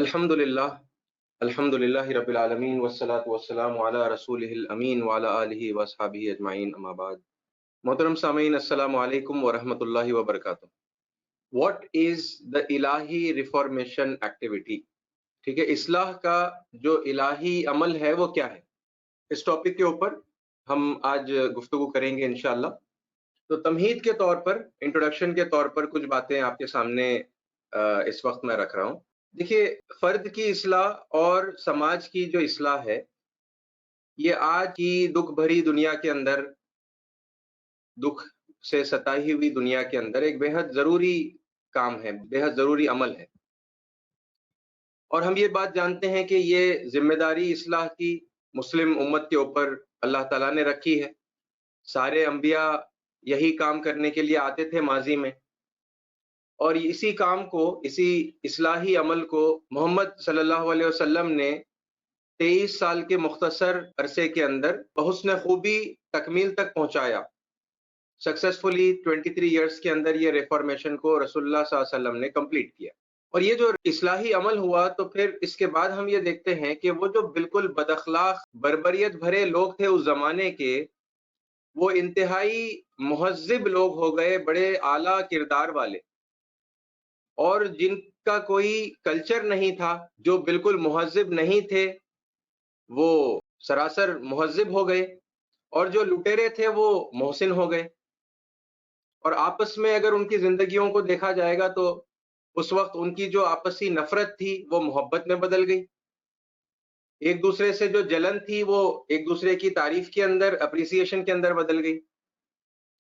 الحمدللہ الحمدللہ رب العالمین والصلاة والسلام علی رسولہ الامین وعلی آلہ واصحابہ اجمعین اما بعد۔ محترم سامعین، السلام علیکم ورحمۃ اللہ وبرکاتہ۔ واٹ از دا الہی ریفارمیشن ایکٹیویٹی؟ ٹھیک ہے، اصلاح کا جو الہی عمل ہے وہ کیا ہے؟ اس ٹاپک کے اوپر ہم آج گفتگو کریں گے انشاءاللہ۔ تو تمہید کے طور پر، انٹروڈکشن کے طور پر کچھ باتیں آپ کے سامنے اس وقت میں رکھ رہا ہوں۔ دیکھیے، فرد کی اصلاح اور سماج کی جو اصلاح ہے، یہ آج کی دکھ بھری دنیا کے اندر، دکھ سے ستائی ہوئی دنیا کے اندر ایک بے حد ضروری کام ہے، بے حد ضروری عمل ہے۔ اور ہم یہ بات جانتے ہیں کہ یہ ذمہ داری اصلاح کی مسلم امت کے اوپر اللہ تعالیٰ نے رکھی ہے۔ سارے انبیاء یہی کام کرنے کے لیے آتے تھے ماضی میں، اور اسی کام کو، اسی اصلاحی عمل کو محمد صلی اللہ علیہ وسلم نے 23 سال کے مختصر عرصے کے اندر بحسن خوبی تکمیل تک پہنچایا۔ سکسیسفلی 23 ایئرس کے اندر یہ ریفارمیشن کو رسول اللہ صلی اللہ علیہ وسلم نے کمپلیٹ کیا۔ اور یہ جو اصلاحی عمل ہوا، تو پھر اس کے بعد ہم یہ دیکھتے ہیں کہ وہ جو بالکل بد اخلاق، بربریت بھرے لوگ تھے اس زمانے کے، وہ انتہائی مہذب لوگ ہو گئے، بڑے اعلیٰ کردار والے، اور جن کا کوئی کلچر نہیں تھا، جو بالکل مہذب نہیں تھے، وہ سراسر مہذب ہو گئے، اور جو لٹیرے تھے وہ محسن ہو گئے۔ اور آپس میں اگر ان کی زندگیوں کو دیکھا جائے گا تو اس وقت ان کی جو آپسی نفرت تھی وہ محبت میں بدل گئی، ایک دوسرے سے جو جلن تھی وہ ایک دوسرے کی تعریف کے اندر، اپریسیشن کے اندر بدل گئی،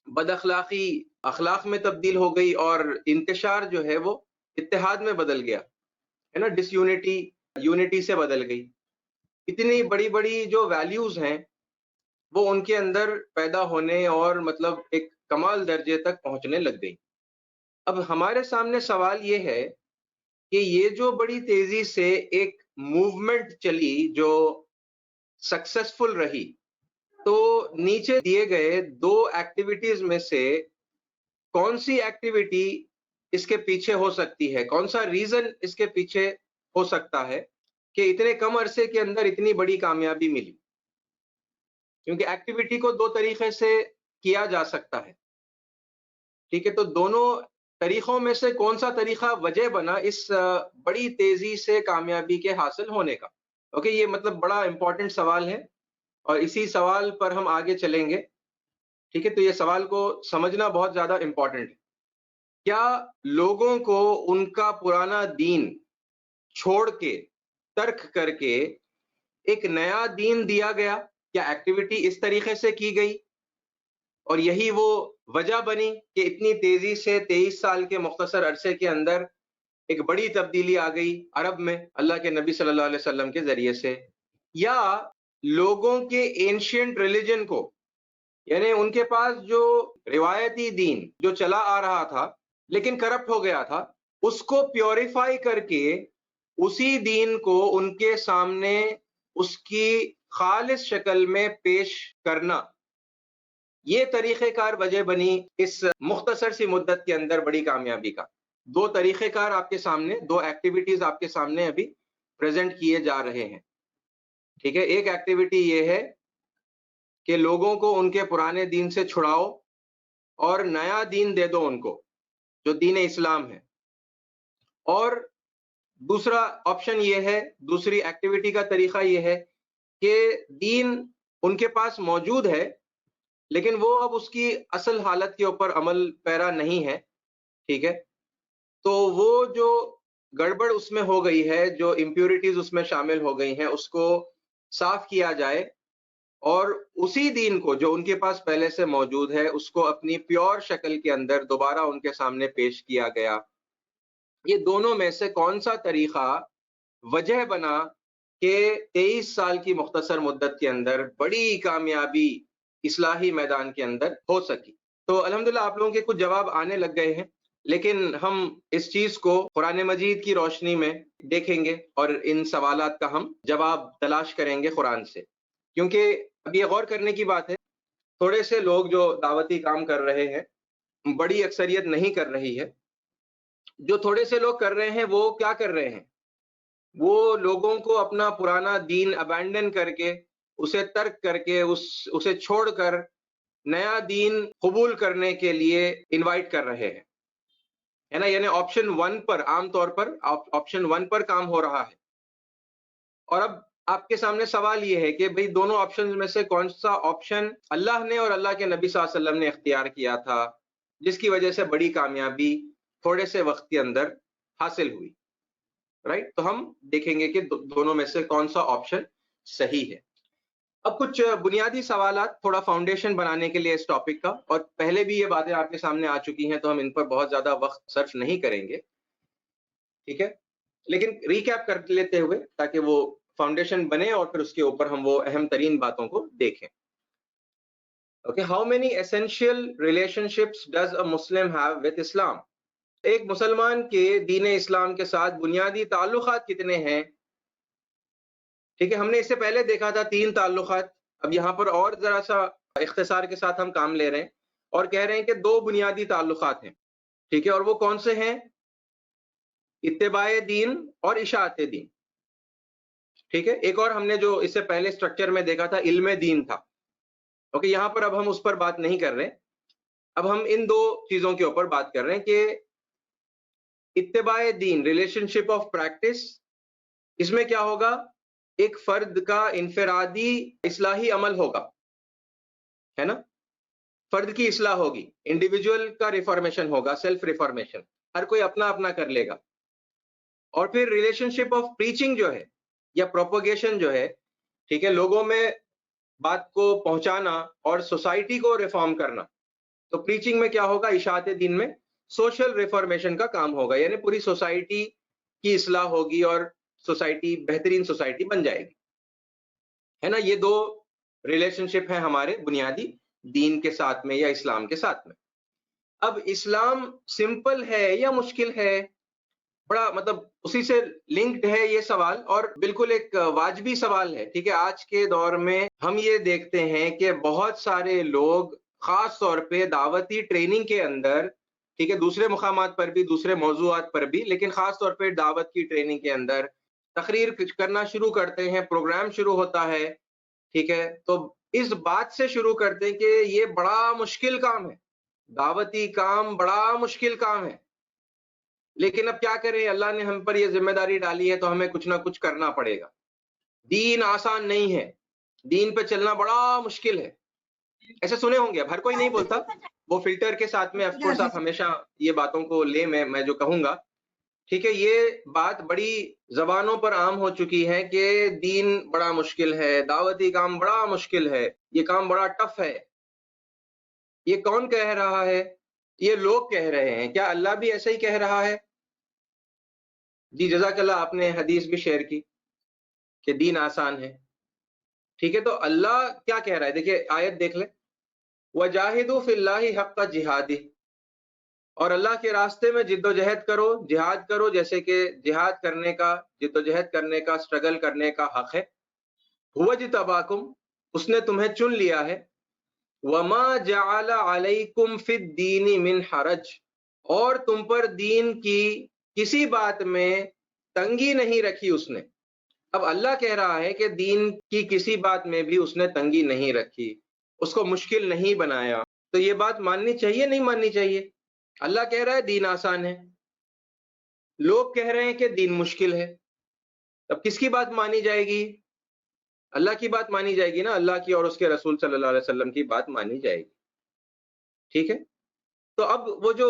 بد اخلاقی اخلاق میں تبدیل ہو گئی، اور انتشار جو ہے وہ اتحاد میں بدل گیا ہے نا، ڈس یونٹی یونٹی سے بدل گئی۔ اتنی بڑی بڑی جو ویلیوز ہیں وہ ان کے اندر پیدا ہونے اور مطلب ایک کمال درجے تک پہنچنے لگ گئی۔ اب ہمارے سامنے سوال یہ ہے کہ یہ جو بڑی تیزی سے ایک موومنٹ چلی، جو سکسیسفل رہی، تو نیچے دیے گئے دو ایکٹیویٹیز میں سے کون سی ایکٹیویٹی اس کے پیچھے ہو سکتی ہے، کون سا ریزن اس کے پیچھے ہو سکتا ہے کہ اتنے کم عرصے کے اندر اتنی بڑی کامیابی ملی؟ کیونکہ ایکٹیویٹی کو دو طریقے سے کیا جا سکتا ہے، ٹھیک ہے؟ تو دونوں طریقوں میں سے کون سا طریقہ وجہ بنا اس بڑی تیزی سے کامیابی کے حاصل ہونے کا؟ اوکے، یہ مطلب بڑا امپورٹنٹ سوال ہے، اور اسی سوال پر ہم آگے چلیں گے، ٹھیک ہے؟ تو یہ سوال کو سمجھنا بہت زیادہ امپورٹنٹ ہے۔ کیا لوگوں کو ان کا پرانا دین چھوڑ کے، ترک کر کے ایک نیا دین دیا گیا؟ کیا ایکٹیویٹی اس طریقے سے کی گئی اور یہی وہ وجہ بنی کہ اتنی تیزی سے 23 سال کے مختصر عرصے کے اندر ایک بڑی تبدیلی آ گئی عرب میں اللہ کے نبی صلی اللہ علیہ وسلم کے ذریعے سے؟ یا لوگوں کے اینشینٹ ریلیجن کو، یعنی ان کے پاس جو روایتی دین جو چلا آ رہا تھا لیکن کرپٹ ہو گیا تھا، اس کو پیوریفائی کر کے اسی دین کو ان کے سامنے اس کی خالص شکل میں پیش کرنا، یہ طریقہ کار وجہ بنی اس مختصر سی مدت کے اندر بڑی کامیابی کا؟ دو طریقہ کار آپ کے سامنے، دو ایکٹیویٹیز آپ کے سامنے ابھی پریزنٹ کیے جا رہے ہیں، ٹھیک ہے؟ ایک ایکٹیویٹی یہ ہے کہ لوگوں کو ان کے پرانے دین سے چھڑاؤ اور نیا دین دے دو ان کو، جو دین اسلام ہے۔ اور دوسرا آپشن یہ ہے، دوسری ایکٹیویٹی کا طریقہ یہ ہے کہ دین ان کے پاس موجود ہے لیکن وہ اب اس کی اصل حالت کے اوپر عمل پیرا نہیں ہے، ٹھیک ہے؟ تو وہ جو گڑبڑ اس میں ہو گئی ہے، جو امپیورٹیز اس میں شامل ہو گئی ہیں، اس کو صاف کیا جائے، اور اسی دین کو جو ان کے پاس پہلے سے موجود ہے اس کو اپنی پیور شکل کے اندر دوبارہ ان کے سامنے پیش کیا گیا۔ یہ دونوں میں سے کون سا طریقہ وجہ بنا کہ 23 سال کی مختصر مدت کے اندر بڑی کامیابی اصلاحی میدان کے اندر ہو سکی؟ تو الحمدللہ آپ لوگوں کے کچھ جواب آنے لگ گئے ہیں، لیکن ہم اس چیز کو قرآن مجید کی روشنی میں دیکھیں گے اور ان سوالات کا ہم جواب تلاش کریں گے قرآن سے، کیونکہ اب یہ غور کرنے کی بات ہے، تھوڑے سے لوگ جو دعوتی کام کر رہے ہیں، بڑی اکثریت نہیں کر رہی ہے، جو تھوڑے سے لوگ کر رہے ہیں وہ کیا کر رہے ہیں؟ وہ لوگوں کو اپنا پرانا دین ابینڈن کر کے، اسے ترک کر کے، اسے چھوڑ کر نیا دین قبول کرنے کے لیے انوائٹ کر رہے ہیں، ہے نا؟ یعنی آپشن ون پر، عام طور پر آپشن ون پر کام ہو رہا ہے۔ اور اب آپ کے سامنے سوال یہ ہے کہ بھئی دونوں آپشن میں سے کون سا آپشن اللہ نے اور اللہ کے نبی صلی اللہ علیہ وسلم نے اختیار کیا تھا، جس کی وجہ سے بڑی کامیابی تھوڑے سے وقت کے اندر حاصل ہوئی، رائٹ؟ تو ہم دیکھیں گے کہ دونوں میں سے کون سا آپشن صحیح ہے۔ اب کچھ بنیادی سوالات تھوڑا فاؤنڈیشن بنانے کے لیے اس ٹاپک کا، اور پہلے بھی یہ باتیں آپ کے سامنے آ چکی ہیں تو ہم ان پر بہت زیادہ وقت صرف نہیں کریں گے، ٹھیک ہے؟ لیکن ریکیپ کر لیتے ہوئے تاکہ وہ فاؤنڈیشن بنے اور پھر اس کے اوپر ہم وہ اہم ترین باتوں کو دیکھیں۔ Okay, how many essential relationships does a Muslim have with Islam؟ ایک مسلمان کے دین اسلام کے ساتھ بنیادی تعلقات کتنے ہیں؟ ٹھیک ہے، ہم نے اس سے پہلے دیکھا تھا 3 تعلقات، اب یہاں پر اور ذرا سا اختصار کے ساتھ ہم کام لے رہے ہیں اور کہہ رہے ہیں کہ 2 بنیادی تعلقات ہیں، ٹھیک ہے؟ اور وہ کون سے ہیں؟ اتباع دین اور اشاعت دین، ٹھیک ہے؟ ایک اور ہم نے جو اس سے پہلے سٹرکچر میں دیکھا تھا علم دین تھا، اوکے؟ یہاں پر اب ہم اس پر بات نہیں کر رہے، اب ہم ان 2 چیزوں کے اوپر بات کر رہے ہیں کہ اتباع دین، ریلیشن شپ آف پریکٹس، اس میں کیا ہوگا؟ ایک فرد کا انفرادی اصلاحی عمل ہوگا، ہے نا؟ فرد کی اصلاح ہوگی، انڈیویجول کا ریفارمیشن ہوگا، سیلف ریفارمیشن، ہر کوئی اپنا اپنا کر لے گا۔ اور پھر ریلیشن شپ آف پریچنگ جو ہے یا پروپوگیشن جو ہے، ٹھیک ہے، لوگوں میں بات کو پہنچانا اور سوسائٹی کو ریفارم کرنا، تو پریچنگ میں کیا ہوگا؟ اشاعت دین میں سوشل ریفارمیشن کا کام ہوگا، یعنی پوری سوسائٹی کی اصلاح ہوگی اور سوسائٹی بہترین سوسائٹی بن جائے گی، ہے نا؟ یہ 2 ریلیشن شپ ہیں ہمارے بنیادی دین کے ساتھ میں یا اسلام کے ساتھ میں۔ اب اسلام سمپل ہے یا مشکل ہے؟ بڑا مطلب اسی سے لنکڈ ہے یہ سوال، اور بالکل ایک واجبی سوال ہے، ٹھیک ہے؟ آج کے دور میں ہم یہ دیکھتے ہیں کہ بہت سارے لوگ خاص طور پہ دعوتی ٹریننگ کے اندر، ٹھیک ہے، دوسرے مقامات پر بھی، دوسرے موضوعات پر بھی، لیکن خاص طور پہ دعوت کی ٹریننگ کے اندر تقریر کرنا شروع کرتے ہیں، پروگرام شروع ہوتا ہے، ٹھیک ہے، تو اس بات سے شروع کرتے ہیں کہ یہ بڑا مشکل کام ہے، دعوتی کام بڑا مشکل کام ہے، لیکن اب کیا کریں، اللہ نے ہم پر یہ ذمہ داری ڈالی ہے تو ہمیں کچھ نہ کچھ کرنا پڑے گا۔ دین آسان نہیں ہے، دین پہ چلنا بڑا مشکل ہے، ایسے سنے ہوں گے، اب ہر کوئی نہیں بولتا، وہ فلٹر کے ساتھ میں، آف کورس آپ ہمیشہ یہ باتوں کو لیں، میں جو کہوں گا، ٹھیک ہے، یہ بات بڑی زبانوں پر عام ہو چکی ہے کہ دین بڑا مشکل ہے، دعوتی کام بڑا مشکل ہے، یہ کام بڑا ٹف ہے۔ یہ کون کہہ رہا ہے؟ یہ لوگ کہہ رہے ہیں، کیا اللہ بھی ایسا ہی کہہ رہا ہے؟ جی جزاک اللہ، آپ نے حدیث بھی شیئر کی کہ دین آسان ہے، ٹھیک ہے، تو اللہ کیا کہہ رہا ہے؟ دیکھیے آیت دیکھ لیں، وَجَاهِدُوا فِي اللَّهِ حَقَّ جِهَادِهِ، اور اللہ کے راستے میں جد و جہد کرو، جہاد کرو، جیسے کہ جہاد کرنے کا، جد و جہد کرنے کا، سٹرگل کرنے کا حق ہے۔ هُوَ اجْتَبَاكُمْ، اس نے تمہیں چن لیا ہے، وَمَا جَعَلَ عَلَيْكُمْ فِي الدِّينِ مِنْ حَرَجٍ، اور تم پر دین کی کسی بات میں تنگی نہیں رکھی اس نے۔ اب اللہ کہہ رہا ہے کہ دین کی کسی بات میں بھی اس نے تنگی نہیں رکھی، اس کو مشکل نہیں بنایا، تو یہ بات ماننی چاہیے نہیں ماننی چاہیے؟ اللہ کہہ رہا ہے دین آسان ہے، لوگ کہہ رہے ہیں کہ دین مشکل ہے، اب کس کی بات مانی جائے گی؟ اللہ کی بات مانی جائے گی نا، اللہ کی اور اس کے رسول صلی اللہ علیہ وسلم کی بات مانی جائے گی، ٹھیک ہے؟ تو اب وہ جو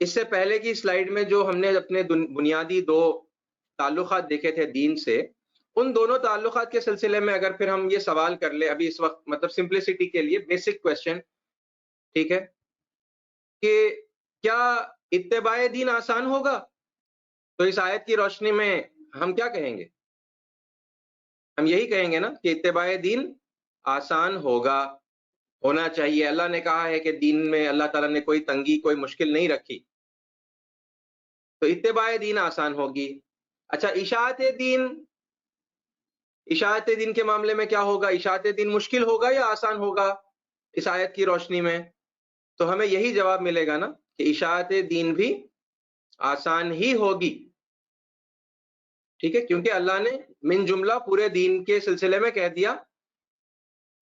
اس سے پہلے کی سلائیڈ میں جو ہم نے اپنے بنیادی 2 تعلقات دیکھے تھے دین سے، ان دونوں تعلقات کے سلسلے میں اگر پھر ہم یہ سوال کر لیں ابھی اس وقت، مطلب سمپلسٹی کے لیے بیسک کویسچن، ٹھیک ہے، کہ کیا اتباع دین آسان ہوگا؟ تو اس آیت کی روشنی میں ہم کیا کہیں گے؟ ہم یہی کہیں گے نا کہ اتباع دین آسان ہوگا، ہونا چاہیے۔ اللہ نے کہا ہے کہ دین میں اللہ تعالیٰ نے کوئی تنگی، کوئی مشکل نہیں رکھی، تو اتباع دین آسان ہوگی۔ اچھا، اشاعت دین کے معاملے میں کیا ہوگا؟ اشاعت دین مشکل ہوگا یا آسان ہوگا اس آیت کی روشنی میں؟ تو ہمیں یہی جواب ملے گا نا کہ اشاعت دین بھی آسان ہی ہوگی، ٹھیک ہے، کیونکہ اللہ نے من جملہ پورے دین کے سلسلے میں کہہ دیا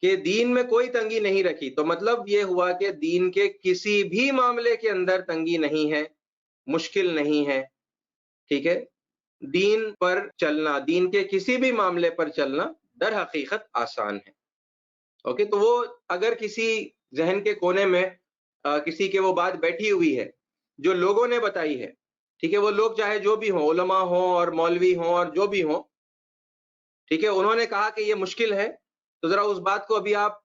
کہ دین میں کوئی تنگی نہیں رکھی، تو مطلب یہ ہوا کہ دین کے کسی بھی معاملے کے اندر تنگی نہیں ہے، مشکل نہیں ہے، ٹھیک ہے۔ دین پر چلنا، دین کے کسی بھی معاملے پر چلنا در حقیقت آسان ہے۔ اوکے، تو وہ اگر کسی ذہن کے کونے میں کسی کے وہ بات بیٹھی ہوئی ہے جو لوگوں نے بتائی ہے، ٹھیک ہے، وہ لوگ چاہے جو بھی ہوں، علماء ہوں اور مولوی ہوں اور جو بھی ہوں، ٹھیک ہے، انہوں نے کہا کہ یہ مشکل ہے، تو ذرا اس بات کو ابھی آپ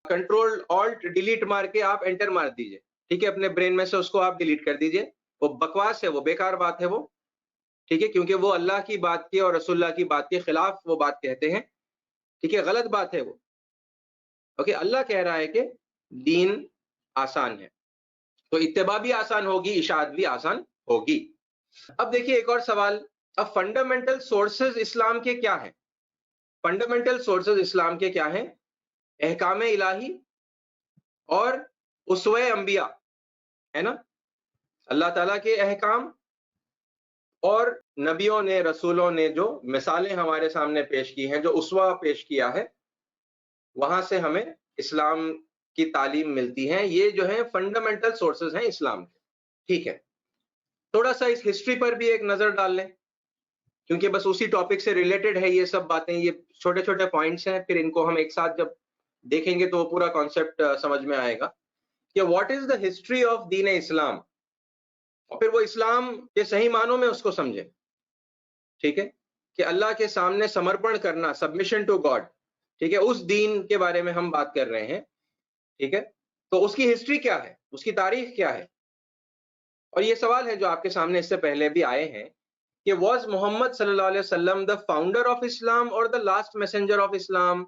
کنٹرول آلٹ ڈیلیٹ مار کے آپ انٹر مار دیجئے، ٹھیک ہے، اپنے برین میں سے اس کو آپ ڈیلیٹ کر دیجئے۔ وہ بکواس ہے، وہ بیکار بات ہے وہ، ٹھیک ہے، کیونکہ وہ اللہ کی بات کے اور رسول اللہ کی بات کے خلاف وہ بات کہتے ہیں، ٹھیک ہے، غلط بات ہے وہ۔ اوکے، اللہ کہہ رہا ہے کہ دین آسان ہے، تو اتباع بھی آسان ہوگی، اشاعت بھی آسان ہوگی۔ اب دیکھیے ایک اور سوال، اب فنڈامنٹل سورسز اسلام کے کیا ہیں؟ فنڈامنٹل سورسز اسلام کے کیا ہیں؟ احکام الہی اور اسوہ انبیاء، ہے نا، اللہ تعالیٰ کے احکام اور نبیوں نے، رسولوں نے جو مثالیں ہمارے سامنے پیش کی ہیں، جو اسوہ پیش کیا ہے، وہاں سے ہمیں اسلام کی تعلیم ملتی ہے۔ یہ جو ہیں فنڈامنٹل سورسز ہیں اسلام کے، ٹھیک ہے۔ تھوڑا سا اس ہسٹری پر بھی ایک نظر ڈال لیں، کیونکہ بس اسی ٹاپک سے ریلیٹڈ ہے یہ سب باتیں، یہ چھوٹے چھوٹے پوائنٹس ہیں، پھر ان کو ہم ایک ساتھ جب دیکھیں گے تو وہ پورا کانسیپٹ سمجھ میں آئے گا کہ what is the history of دین اسلام، اور پھر وہ اسلام کے صحیح معنوں میں اس کو سمجھیں، ٹھیک ہے، کہ اللہ کے سامنے سمرپن کرنا، سبمیشن ٹو گاڈ، ٹھیک ہے، اس دین کے بارے میں ہم بات کر رہے ہیں، ٹھیک ہے۔ تو اس کی ہسٹری کیا ہے، اس کی تاریخ کیا ہے؟ اور یہ سوال ہے جو آپ کے سامنے اس سے پہلے بھی آئے ہیں کہ واز محمد صلی اللہ علیہ وسلم دا فاؤنڈر آف اسلام اور دا لاسٹ میسنجر آف اسلام؟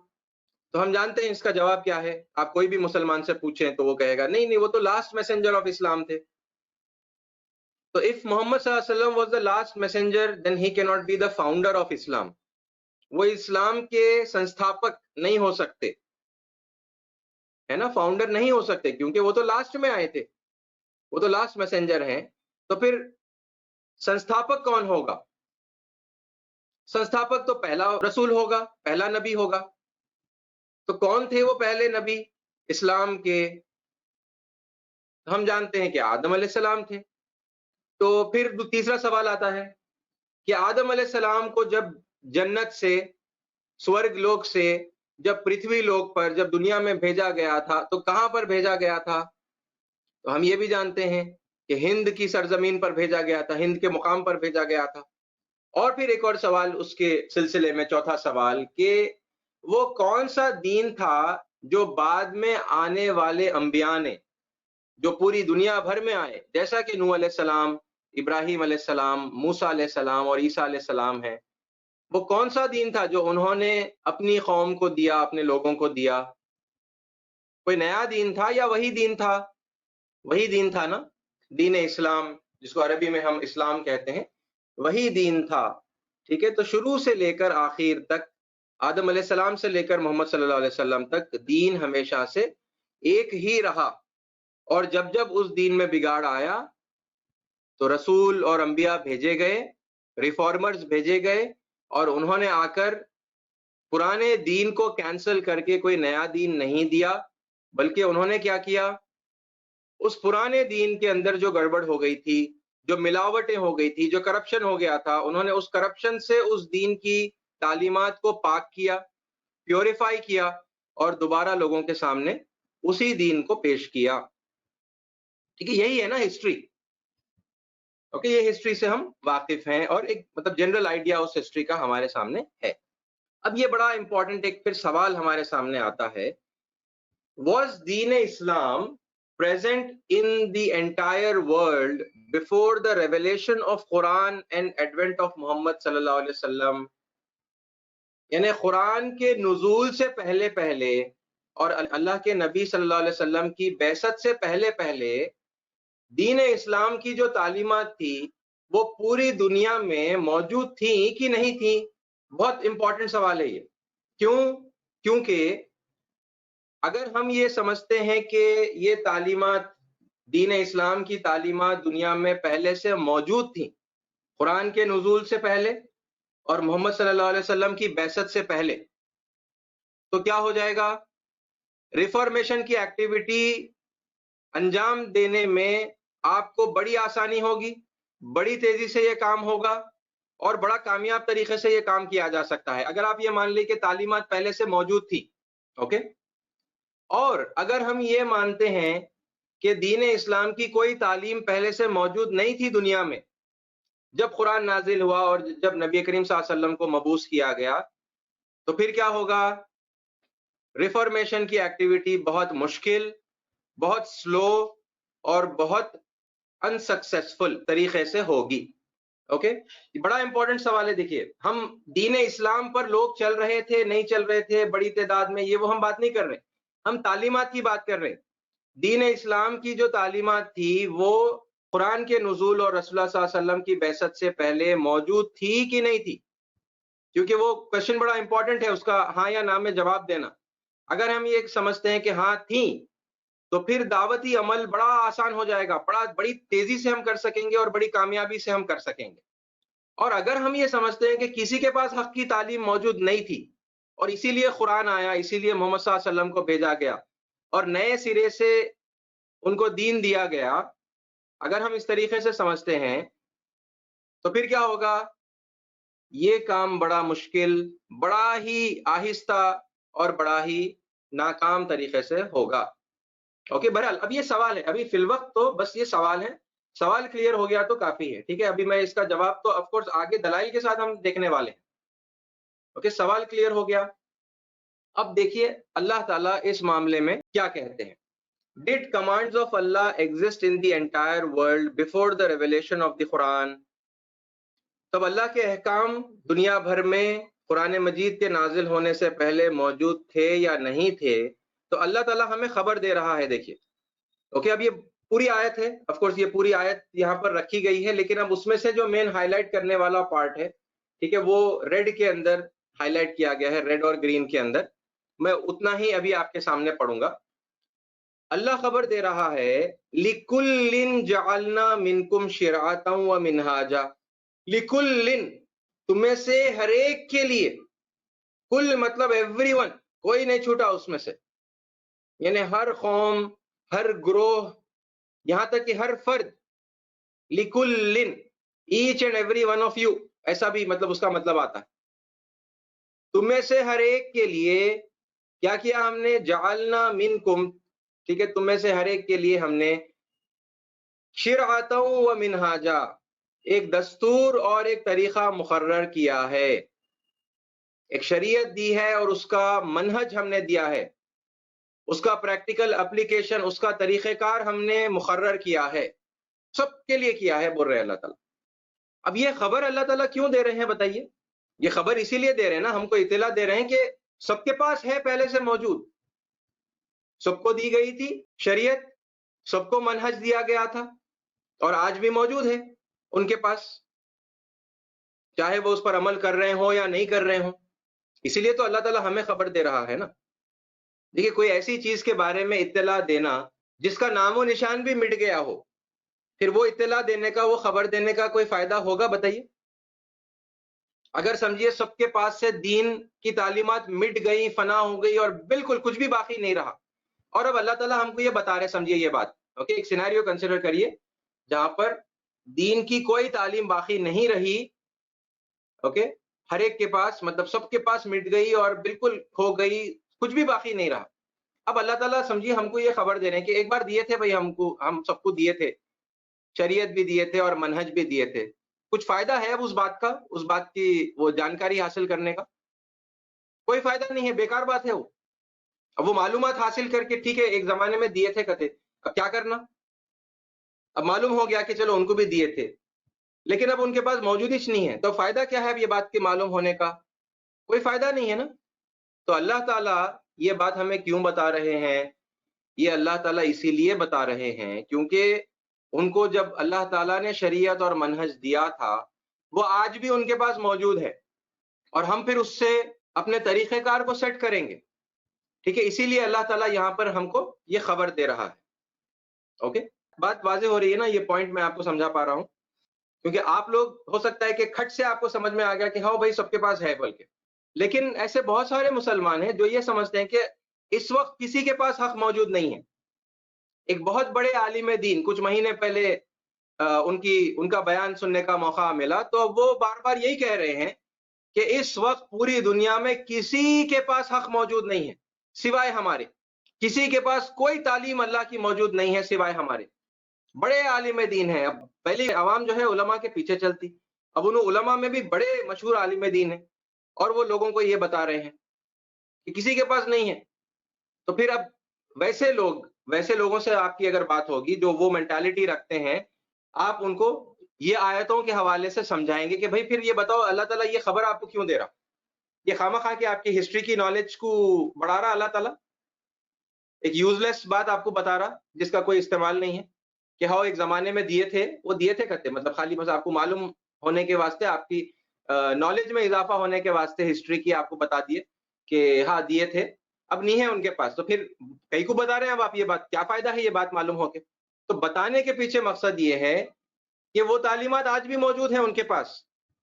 تو ہم جانتے ہیں اس کا جواب کیا ہے، آپ کوئی بھی مسلمان سے پوچھیں تو وہ کہے گا نہیں وہ تو لاسٹ میسنجر آف اسلام تھے۔ تو if محمد صلی اللہ علیہ وسلم was the last messenger then he cannot be the founder of Islam، وہ اسلام کے سنستھاپک نہیں ہو سکتے، ہے نا، فاؤنڈر نہیں ہو سکتے، کیونکہ وہ تو لاسٹ میں آئے تھے، وہ تو لاسٹ میسنجر ہیں۔ تو پھر سنستھاپک کون ہوگا؟ سنستھاپک تو پہلا رسول ہوگا، پہلا نبی ہوگا۔ تو کون تھے وہ پہلے نبی اسلام کے؟ ہم جانتے ہیں کہ آدم علیہ السلام تھے۔ تو پھر تیسرا سوال آتا ہے کہ آدم علیہ السلام کو جب جنت سے، سورگ لوک سے، جب پرتھوی لوک پر، جب دنیا میں بھیجا گیا تھا تو کہاں پر بھیجا گیا تھا؟ تو ہم یہ بھی جانتے ہیں کہ ہند کی سرزمین پر بھیجا گیا تھا، ہند کے مقام پر بھیجا گیا تھا۔ اور پھر ایک اور سوال اس کے سلسلے میں، چوتھا سوال، کہ وہ کون سا دین تھا جو بعد میں آنے والے انبیاء نے، جو پوری دنیا بھر میں آئے، جیسا کہ نوح علیہ السلام، ابراہیم علیہ السلام، موسیٰ علیہ السلام اور عیسیٰ علیہ السلام ہیں، وہ کون سا دین تھا جو انہوں نے اپنی قوم کو دیا، اپنے لوگوں کو دیا؟ کوئی نیا دین تھا یا وہی دین تھا؟ وہی دین تھا نا، دین اسلام، جس کو عربی میں ہم اسلام کہتے ہیں، وہی دین تھا، ٹھیک ہے۔ تو شروع سے لے کر آخر تک، آدم علیہ السلام سے لے کر محمد صلی اللہ علیہ وسلم تک، دین ہمیشہ سے ایک ہی رہا۔ اور جب جب اس دین میں بگاڑ آیا تو رسول اور انبیاء بھیجے گئے، ریفارمرز بھیجے گئے، اور انہوں نے آ کر پرانے دین کو کینسل کر کے کوئی نیا دین نہیں دیا، بلکہ انہوں نے کیا کیا، اس پرانے دین کے اندر جو گڑبڑ ہو گئی تھی، جو ملاوٹیں ہو گئی تھی، جو کرپشن ہو گیا تھا، انہوں نے اس کرپشن سے اس دین کی تعلیمات کو پاک کیا، پیوریفائی کیا، اور دوبارہ لوگوں کے سامنے اسی دین کو پیش کیا، ٹھیک ہے۔ یہی ہے نا ہسٹری، اوکے، یہ ہسٹری سے ہم واقف ہیں، اور ایک مطلب جنرل آئیڈیا اس ہسٹری کا ہمارے سامنے ہے۔ اب یہ بڑا امپورٹنٹ ایک پھر سوال ہمارے سامنے آتا ہے، was deen Islam present in the entire world before the revelation of Quran and advent of Muhammad صلی اللہ علیہ وسلم؟ یعنی قرآن کے نزول سے پہلے پہلے اور اللہ کے نبی صلی اللہ علیہ وسلم کی بعثت سے پہلے پہلے دین اسلام کی جو تعلیمات تھی وہ پوری دنیا میں موجود تھیں کہ نہیں تھیں؟ بہت امپورٹنٹ سوال ہے یہ۔ کیوں؟ کیونکہ اگر ہم یہ سمجھتے ہیں کہ یہ تعلیمات، دین اسلام کی تعلیمات دنیا میں پہلے سے موجود تھیں، قرآن کے نزول سے پہلے، اور محمد صلی اللہ علیہ وسلم کی بعثت سے پہلے، تو کیا ہو جائے گا؟ ریفارمیشن کی ایکٹیویٹی انجام دینے میں آپ کو بڑی آسانی ہوگی، بڑی تیزی سے یہ کام ہوگا اور بڑا کامیاب طریقے سے یہ کام کیا جا سکتا ہے اگر آپ یہ مان لیں کہ تعلیمات پہلے سے موجود تھی. اوکے، اور اگر ہم یہ مانتے ہیں کہ دین اسلام کی کوئی تعلیم پہلے سے موجود نہیں تھی دنیا میں، جب قرآن نازل ہوا اور جب نبی کریم صلی اللہ علیہ وسلم کو مبعوث کیا گیا، تو پھر کیا ہوگا؟ ریفارمیشن کی ایکٹیویٹی بہت مشکل، بہت سلو اور بہت انسکسیسفل طریقے سے ہوگی. اوکے، بڑا امپورٹنٹ سوال ہے. دیکھیے، ہم دین اسلام پر لوگ چل رہے تھے نہیں چل رہے تھے بڑی تعداد میں، یہ وہ ہم بات نہیں کر رہے، ہم تعلیمات کی بات کر رہے ہیں. دین اسلام کی جو تعلیمات تھی وہ قرآن کے نزول اور رسول اللہ صلی اللہ علیہ وسلم کی بعثت سے پہلے موجود تھی کہ نہیں تھی؟ کیونکہ وہ کوشچن بڑا امپورٹنٹ ہے، اس کا ہاں یا نہ میں جواب دینا. اگر ہم یہ سمجھتے ہیں کہ ہاں تھیں، تو پھر دعوتی عمل بڑا آسان ہو جائے گا، بڑی تیزی سے ہم کر سکیں گے اور بڑی کامیابی سے ہم کر سکیں گے. اور اگر ہم یہ سمجھتے ہیں کہ کسی کے پاس حق کی تعلیم موجود نہیں تھی اور اسی لیے قرآن آیا، اسی لیے محمد صلی اللہ علیہ وسلم کو بھیجا گیا اور نئے سرے سے ان کو دین دیا گیا، اگر ہم اس طریقے سے سمجھتے ہیں تو پھر کیا ہوگا؟ یہ کام بڑا مشکل، بڑا ہی آہستہ اور بڑا ہی ناکام طریقے سے ہوگا. اوکے، بہرحال اب یہ سوال ہے، ابھی فی الوقت تو بس یہ سوال ہے، سوال کلیئر ہو گیا تو کافی ہے. ٹھیک ہے، ابھی میں اس کا جواب تو آف کورس آگے دلائل کے ساتھ ہم دیکھنے والے ہیں. اوکے، سوال کلیئر ہو گیا. اب دیکھیے اللہ تعالیٰ اس معاملے میں کیا کہتے ہیں. Did commands of Allah exist in the entire world before the revelation of the Quran؟ تب اللہ کے احکام دنیا بھر میں قرآن مجید کے نازل ہونے سے پہلے موجود تھے یا نہیں تھے؟ تو اللہ تعالیٰ ہمیں خبر دے رہا ہے. دیکھیے، اوکے، اب یہ پوری آیت ہے، آف کورس یہ پوری آیت یہاں پر رکھی گئی ہے، لیکن اب اس میں سے جو مین ہائی لائٹ کرنے والا پارٹ ہے، ٹھیک ہے، وہ ریڈ کے اندر ہائی لائٹ کیا گیا ہے، ریڈ اور گرین کے اندر. میں اتنا ہی ابھی آپ کے سامنے پڑھوں گا. اللہ خبر دے رہا ہے لِكُلٍّ جَعَلْنَا مِنْكُمْ شِرْعَةً وَمِنْهَاجًا، لِكُلٍّ تم میں سے ہر ایک کے لیے، کل مطلب ایوری ون، کوئی نہیں چھوٹا اس میں سے، یعنی ہر قوم، ہر گروہ، یہاں تک کہ ہر فرد، لِكُلٍّ each and every one of you, ایسا بھی مطلب اس کا مطلب آتا ہے. تم میں سے ہر ایک کے لیے کیا کیا ہم نے؟ جعلنا منکم، ٹھیک ہے، تم میں سے ہر ایک کے لیے ہم نے شرعۃ و منہاجا، ایک دستور اور ایک طریقہ مقرر کیا ہے، ایک شریعت دی ہے اور اس کا منہج ہم نے دیا ہے، اس کا پریکٹیکل اپلیکیشن، اس کا طریقہ کار ہم نے مقرر کیا ہے، سب کے لیے کیا ہے، بول رہے اللہ تعالیٰ. اب یہ خبر اللہ تعالیٰ کیوں دے رہے ہیں بتائیے؟ یہ خبر اسی لیے دے رہے ہیں نا، ہم کو اطلاع دے رہے ہیں کہ سب کے پاس ہے پہلے سے موجود، سب کو دی گئی تھی شریعت، سب کو منہج دیا گیا تھا اور آج بھی موجود ہے ان کے پاس، چاہے وہ اس پر عمل کر رہے ہوں یا نہیں کر رہے ہوں. اسی لیے تو اللہ تعالیٰ ہمیں خبر دے رہا ہے نا. دیکھیے، کوئی ایسی چیز کے بارے میں اطلاع دینا جس کا نام و نشان بھی مٹ گیا ہو، پھر وہ اطلاع دینے کا، وہ خبر دینے کا کوئی فائدہ ہوگا بتائیے؟ اگر سمجھیے سب کے پاس سے دین کی تعلیمات مٹ گئی، فنا ہو گئی اور بالکل کچھ بھی باقی نہیں رہا، اور اب اللہ تعالیٰ ہم کو یہ بتا رہے، سمجھیے یہ بات. اوکے، ایک سینیریو کنسیڈر کریے جہاں پر دین کی کوئی تعلیم باقی نہیں رہی. اوکے، ہر ایک کے پاس، مطلب سب کے پاس مٹ گئی اور بالکل کھو گئی، کچھ بھی باقی نہیں رہا. اب اللہ تعالیٰ سمجھیے ہم کو یہ خبر دے رہے ہیں کہ ایک بار دیے تھے بھائی، ہم سب کو دیے تھے، شریعت بھی دیے تھے اور منہج بھی دیے تھے. کچھ فائدہ ہے اب اس بات کا، اس بات کی وہ جانکاری حاصل کرنے کا؟ کوئی فائدہ نہیں ہے، بیکار بات ہے وہ. اب وہ معلومات حاصل کر کے، ٹھیک ہے، ایک زمانے میں دیے تھے کہتے، اب کیا کرنا؟ اب معلوم ہو گیا کہ چلو ان کو بھی دیے تھے، لیکن اب ان کے پاس موجود ہی نہیں ہے، تو فائدہ کیا ہے اب یہ بات کے معلوم ہونے کا؟ کوئی فائدہ نہیں ہے نا. تو اللہ تعالیٰ یہ بات ہمیں کیوں بتا رہے ہیں؟ یہ اللہ تعالیٰ اسی لیے بتا رہے ہیں کیونکہ ان کو جب اللہ تعالیٰ نے شریعت اور منہج دیا تھا، وہ آج بھی ان کے پاس موجود ہے، اور ہم پھر اس سے اپنے طریقہ کار کو سیٹ کریں گے. ٹھیک ہے، اسی لیے اللہ تعالیٰ یہاں پر ہم کو یہ خبر دے رہا ہے. اوکے، بات واضح ہو رہی ہے نا؟ یہ پوائنٹ میں آپ کو سمجھا پا رہا ہوں. کیونکہ آپ لوگ ہو سکتا ہے کہ کھٹ سے آپ کو سمجھ میں آ گیا کہ ہاں بھائی سب کے پاس ہے، بلکہ لیکن ایسے بہت سارے مسلمان ہیں جو یہ سمجھتے ہیں کہ اس وقت کسی کے پاس حق موجود نہیں ہے۔ ایک بہت بڑے عالم دین کچھ مہینے پہلے ان کا بیان سننے کا موقع ملا، تو وہ بار بار یہی کہہ رہے ہیں کہ اس وقت پوری دنیا میں کسی کے پاس حق موجود نہیں ہے سوائے ہمارے، کسی کے پاس کوئی تعلیم اللہ کی موجود نہیں ہے سوائے ہمارے۔ بڑے عالم دین ہیں، اب پہلی عوام جو ہے علماء کے پیچھے چلتی، اب ان علماء میں بھی بڑے مشہور عالم دین ہیں، اور وہ لوگوں کو یہ بتا رہے ہیں کہ کسی کے پاس نہیں ہے۔ تو پھر اب ویسے لوگوں سے آپ کی اگر بات ہوگی جو وہ مینٹالٹی رکھتے ہیں، آپ ان کو یہ آیتوں کے حوالے سے سمجھائیں گے کہ بھائی پھر یہ بتاؤ اللہ تعالیٰ یہ خبر آپ کو کیوں دے رہا؟ یہ خواہ کہ آپ کی ہسٹری کی نالج کو بڑھا رہا اللہ تعالیٰ، ایک یوز لیس بات آپ کو بتا رہا جس کا کوئی استعمال نہیں ہے کہ ہاں ایک زمانے میں دیے تھے، وہ دیے تھے کرتے، مطلب خالی بس آپ کو معلوم ہونے کے واسطے، آپ کی نالج میں اضافہ ہونے کے واسطے ہسٹری کی آپ کو بتا دیے کہ ہاں دیے تھے، اب نہیں ہے ان کے پاس، تو پھر کئی کو بتا رہے ہیں اب آپ یہ بات، کیا فائدہ ہے یہ بات معلوم ہو کے؟ تو بتانے کے پیچھے مقصد یہ ہے کہ وہ تعلیمات آج بھی موجود ہیں ان کے پاس،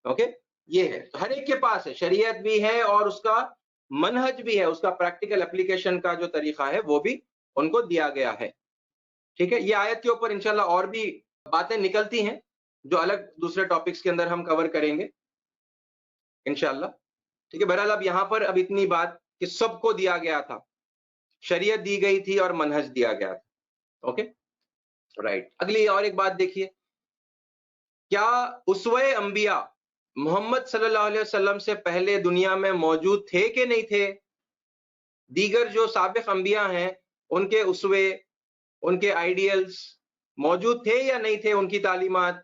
اوکے؟ یہ ہے ہر ایک کے پاس ہے، شریعت بھی ہے اور اس کا منہج بھی ہے، اس کا پریکٹیکل اپلیکیشن کا جو طریقہ ہے وہ بھی ان کو دیا گیا ہے، ٹھیک ہے؟ یہ آیت کے اوپر انشاءاللہ اور بھی باتیں نکلتی ہیں جو الگ دوسرے ٹاپکس کے اندر ہم کور کریں گے انشاءاللہ، ٹھیک ہے؟ بہرحال اب یہاں پر اب اتنی بات کہ سب کو دیا گیا تھا، شریعت دی گئی تھی اور منہج دیا گیا تھا، اوکے رائٹ۔ اگلی اور ایک بات دیکھیے، کیا اسوہ انبیاء محمد صلی اللہ علیہ وسلم سے پہلے دنیا میں موجود تھے کہ نہیں تھے؟ دیگر جو سابق انبیاء ہیں ان کے اسوے، ان کے آئیڈیلز موجود تھے یا نہیں تھے، ان کی تعلیمات؟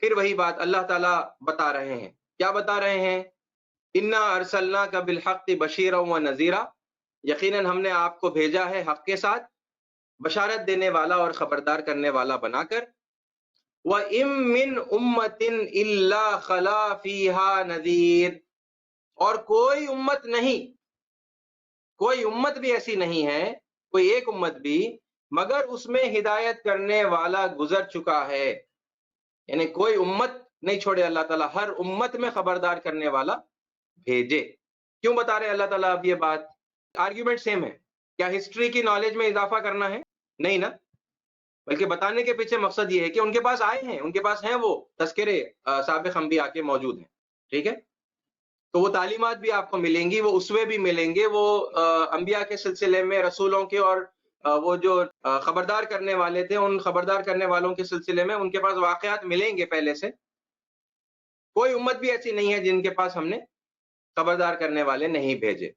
پھر وہی بات اللہ تعالیٰ بتا رہے ہیں، کیا بتا رہے ہیں؟ انا ارسلناک بالحق بشیرا و نذیرا، یقیناً ہم نے آپ کو بھیجا ہے حق کے ساتھ، بشارت دینے والا اور خبردار کرنے والا بنا کر۔ وَإِن مِّنْ أُمَّةٍ إِلَّا خَلَا فِيهَا نَذِيرٌ، اور کوئی امت بھی ایسی نہیں ہے، کوئی ایک امت بھی، مگر اس میں ہدایت کرنے والا گزر چکا ہے، یعنی کوئی امت نہیں چھوڑے اللہ تعالیٰ، ہر امت میں خبردار کرنے والا بھیجے۔ کیوں بتا رہے اللہ تعالیٰ اب یہ بات؟ آرگیومنٹ سیم ہے، کیا ہسٹری کی نالج میں اضافہ کرنا ہے؟ نہیں نا، بلکہ بتانے کے پیچھے مقصد یہ ہے کہ ان کے پاس آئے ہیں، ان کے پاس ہیں وہ تذکرے سابق انبیاء کے موجود ہیں، ٹھیک ہے؟ تو وہ تعلیمات بھی آپ کو ملیں گی، وہ اسوے بھی ملیں گے، وہ انبیاء کے سلسلے میں رسولوں کے، اور وہ جو خبردار کرنے والے تھے ان خبردار کرنے والوں کے سلسلے میں ان کے پاس واقعات ملیں گے پہلے سے۔ کوئی امت بھی ایسی نہیں ہے جن کے پاس ہم نے خبردار کرنے والے نہیں بھیجے۔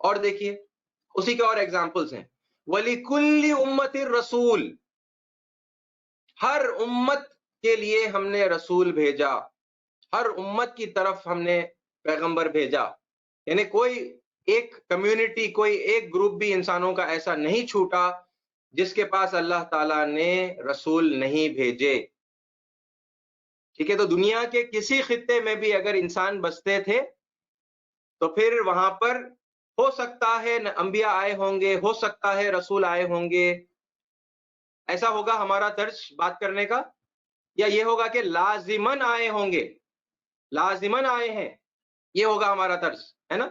اور دیکھیے اسی کے اور ایگزامپلز ہیں، وَلِكُلِّ أُمَّةٍ رَسُولٌ، ہر امت کے لیے ہم نے رسول بھیجا، ہر امت کی طرف ہم نے پیغمبر بھیجا، یعنی کوئی ایک کمیونٹی، کوئی ایک گروپ بھی انسانوں کا ایسا نہیں چھوٹا جس کے پاس اللہ تعالیٰ نے رسول نہیں بھیجے، ٹھیک ہے؟ تو دنیا کے کسی خطے میں بھی اگر انسان بستے تھے تو پھر وہاں پر ہو سکتا ہے انبیاء آئے ہوں گے، ہو سکتا ہے رسول آئے ہوں گے، ایسا ہوگا ہمارا طرز بات کرنے کا، یا یہ ہوگا کہ لازماً آئے ہوں گے، لازماً آئے ہیں، یہ ہوگا ہمارا طرز، ہے نا؟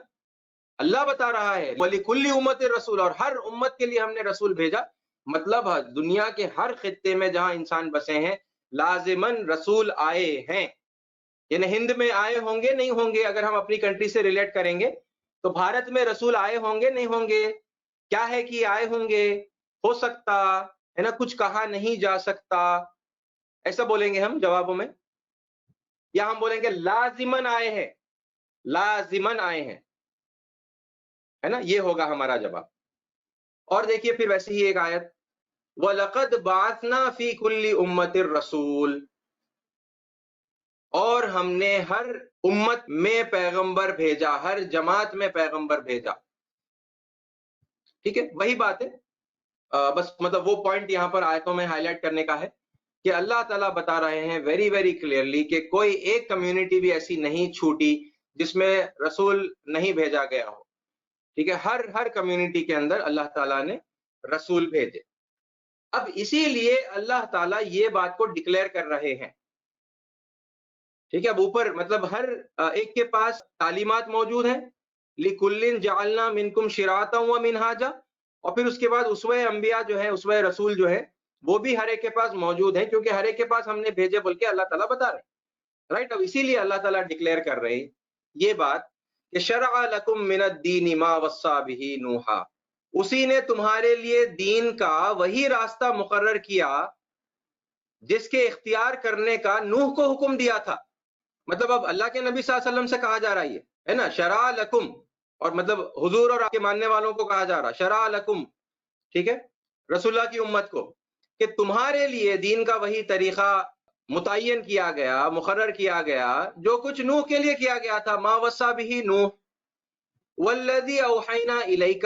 اللہ بتا رہا ہے وَلِكُلِّ أُمَّةٍ رَسُولٌ، اور ہر امت کے لیے ہم نے رسول بھیجا، مطلب دنیا کے ہر خطے میں جہاں انسان بسے ہیں لازماً رسول آئے ہیں، یعنی ہند میں آئے ہوں گے، نہیں ہوں گے، اگر ہم اپنی کنٹری سے ریلیٹ کریں گے تو بھارت میں رسول آئے ہوں گے، نہیں ہوں گے، کیا ہے کہ آئے ہوں گے، ہو سکتا ہے نا، کچھ کہا نہیں جا سکتا، ایسا بولیں گے ہم جوابوں میں، یا ہم بولیں گے لازماً آئے ہیں، لازماً آئے ہیں، ہے نا؟ یہ ہوگا ہمارا جواب۔ اور دیکھیے پھر ویسے ہی ایک آیت، وَلَقَدْ بَعَثْنَا فِي كُلِّ أُمَّةٍ رَسُولٌ، اور ہم نے ہر امت میں پیغمبر بھیجا، ہر جماعت میں پیغمبر بھیجا، ٹھیک ہے؟ وہی بات ہے، بس مطلب وہ پوائنٹ یہاں پر آیتوں میں ہائی لائٹ کرنے کا ہے کہ اللہ تعالیٰ بتا رہے ہیں ویری ویری کلیئرلی کہ کوئی ایک کمیونٹی بھی ایسی نہیں چھوٹی جس میں رسول نہیں بھیجا گیا ہو، ٹھیک ہے؟ ہر کمیونٹی کے اندر اللہ تعالیٰ نے رسول بھیجے۔ اب اسی لیے اللہ تعالیٰ یہ بات کو ڈکلیئر کر رہے ہیں ٹھیک ہے، اب اوپر مطلب ہر ایک کے پاس تعلیمات موجود ہیں، لِكُلٍّ جَعَلْنَا مِنْكُمْ شِرَاطًا وَمِنْهَاجًا، اور پھر اس کے بعد اسوہ انبیاء جو ہے، اسوہ رسول جو ہے، وہ بھی ہر ایک کے پاس موجود ہیں، کیونکہ ہر ایک کے پاس ہم نے بھیجے بول کے اللہ تعالیٰ بتا رہے ہیں، رائٹ؟ اب اسی لیے اللہ تعالیٰ ڈکلیئر کر رہے ہیں یہ بات کہ شرع لکم من الدین ما وصى به نوحا، اسی نے تمہارے لیے دین کا وہی راستہ مقرر کیا جس کے اختیار کرنے کا نوح کو حکم دیا تھا. مطلب اب اللہ کے نبی صلی اللہ علیہ وسلم سے کہا جا رہا ہے نا، شرع لکم، اور مطلب حضور اور آپ کے ماننے والوں کو کہا جا رہا شرع لکم، ٹھیک ہے، رسول اللہ کی امت کو، کہ تمہارے لیے دین کا وہی طریقہ متعین کیا گیا، مقرر کیا گیا جو کچھ نوح کے لیے کیا گیا تھا، ما وصى به نوح والذی اوحینا الیک،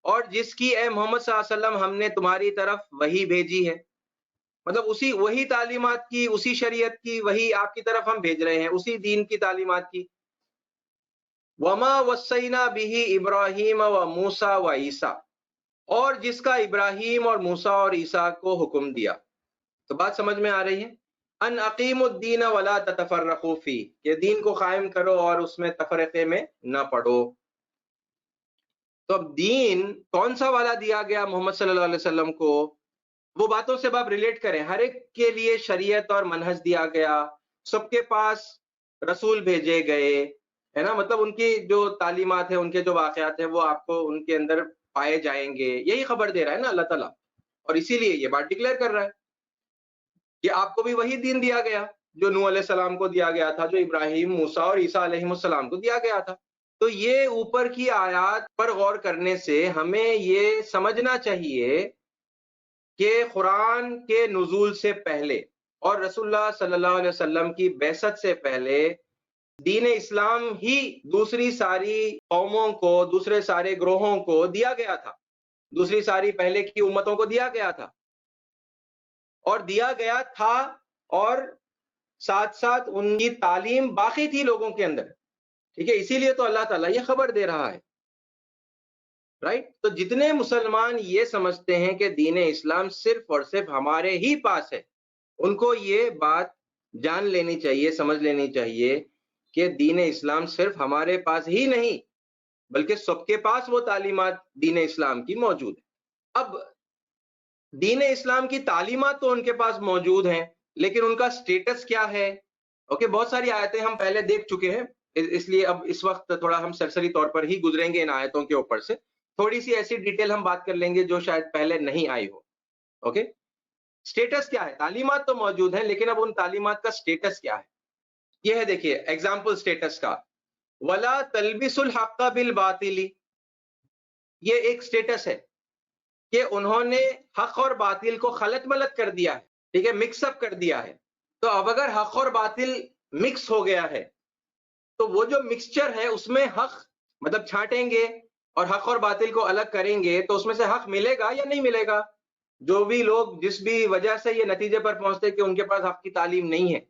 اور جس کی اے محمد صلی اللہ علیہ وسلم ہم نے تمہاری طرف وہی بھیجی ہے. مطلب وہی تعلیمات کی، اسی شریعت کی، وہی آپ کی طرف ہم بھیج رہے ہیں، اسی دین کی تعلیمات کی. وما وصینا به ابراہیم و موسیٰ و عیسیٰ، اور جس کا ابراہیم اور موسیٰ اور عیسیٰ کو حکم دیا. تو بات سمجھ میں آ رہی ہے؟ ان اقیم الدین ولا تتفرقوا فیہ، کہ دین کو قائم کرو اور اس میں تفرقے میں نہ پڑو. تو اب دین کون سا والا دیا گیا محمد صلی اللہ علیہ وسلم کو، وہ باتوں سے آپ ریلیٹ کریں. ہر ایک کے لیے شریعت اور منہج دیا گیا، سب کے پاس رسول بھیجے گئے، ہے نا، مطلب ان کی جو تعلیمات ہیں، ان کے جو واقعات ہیں، وہ آپ کو ان کے اندر پائے جائیں گے. یہی خبر دے رہا ہے نا اللہ تعالیٰ، اور اسی لیے یہ بات ڈکلیئر کر رہا ہے کہ آپ کو بھی وہی دین دیا گیا جو نوح علیہ السلام کو دیا گیا تھا، جو ابراہیم، موسیٰ اور عیسیٰ علیہ السلام کو دیا گیا تھا. تو یہ اوپر کی آیات پر غور کرنے سے ہمیں یہ سمجھنا چاہیے کہ قرآن کے نزول سے پہلے اور رسول اللہ صلی اللہ علیہ وسلم کی بعثت سے پہلے دین اسلام ہی دوسری ساری قوموں کو، دوسرے سارے گروہوں کو دیا گیا تھا، دوسری ساری پہلے کی امتوں کو دیا گیا تھا، اور دیا گیا تھا، اور ساتھ ساتھ ان کی تعلیم باقی تھی لوگوں کے اندر. ٹھیک ہے، اسی لیے تو اللہ تعالیٰ یہ خبر دے رہا ہے، رائٹ؟ تو جتنے مسلمان یہ سمجھتے ہیں کہ دین اسلام صرف اور صرف ہمارے ہی پاس ہے، ان کو یہ بات جان لینی چاہیے، سمجھ لینی چاہیے کہ دین اسلام صرف ہمارے پاس ہی نہیں بلکہ سب کے پاس وہ تعلیمات دین اسلام کی موجود ہے. اب دین اسلام کی تعلیمات تو ان کے پاس موجود ہیں، لیکن ان کا سٹیٹس کیا ہے؟ اوکے، بہت ساری آیتیں ہم پہلے دیکھ چکے ہیں، اس لیے اب اس وقت تھوڑا ہم سرسری طور پر ہی گزریں گے ان آیتوں کے اوپر سے. تھوڑی سی ایسی ڈیٹیل ہم بات کر لیں گے جو شاید پہلے نہیں آئی ہو. اوکے، سٹیٹس کیا ہے؟ تعلیمات تو موجود ہیں، لیکن اب ان تعلیمات کا سٹیٹس کیا ہے؟ یہ ہے، دیکھیے ایگزامپل سٹیٹس کا، وَلَا تَلْبِسُ الْحَقَّ بِالْبَاطِلِ، یہ ایک سٹیٹس ہے کہ انہوں نے حق اور باطل کو خلط ملط کر دیا ہے، ٹھیک ہے، مکس اپ کر دیا ہے. تو اب اگر حق اور باطل مکس ہو گیا ہے تو وہ جو مکسچر ہے اس میں حق مطلب چھانٹیں گے اور حق اور باطل کو الگ کریں گے تو اس میں سے حق ملے گا یا نہیں ملے گا؟ جو بھی لوگ جس بھی وجہ سے یہ نتیجے پر پہنچتے کہ ان کے پاس حق کی تعلیم نہیں ہے،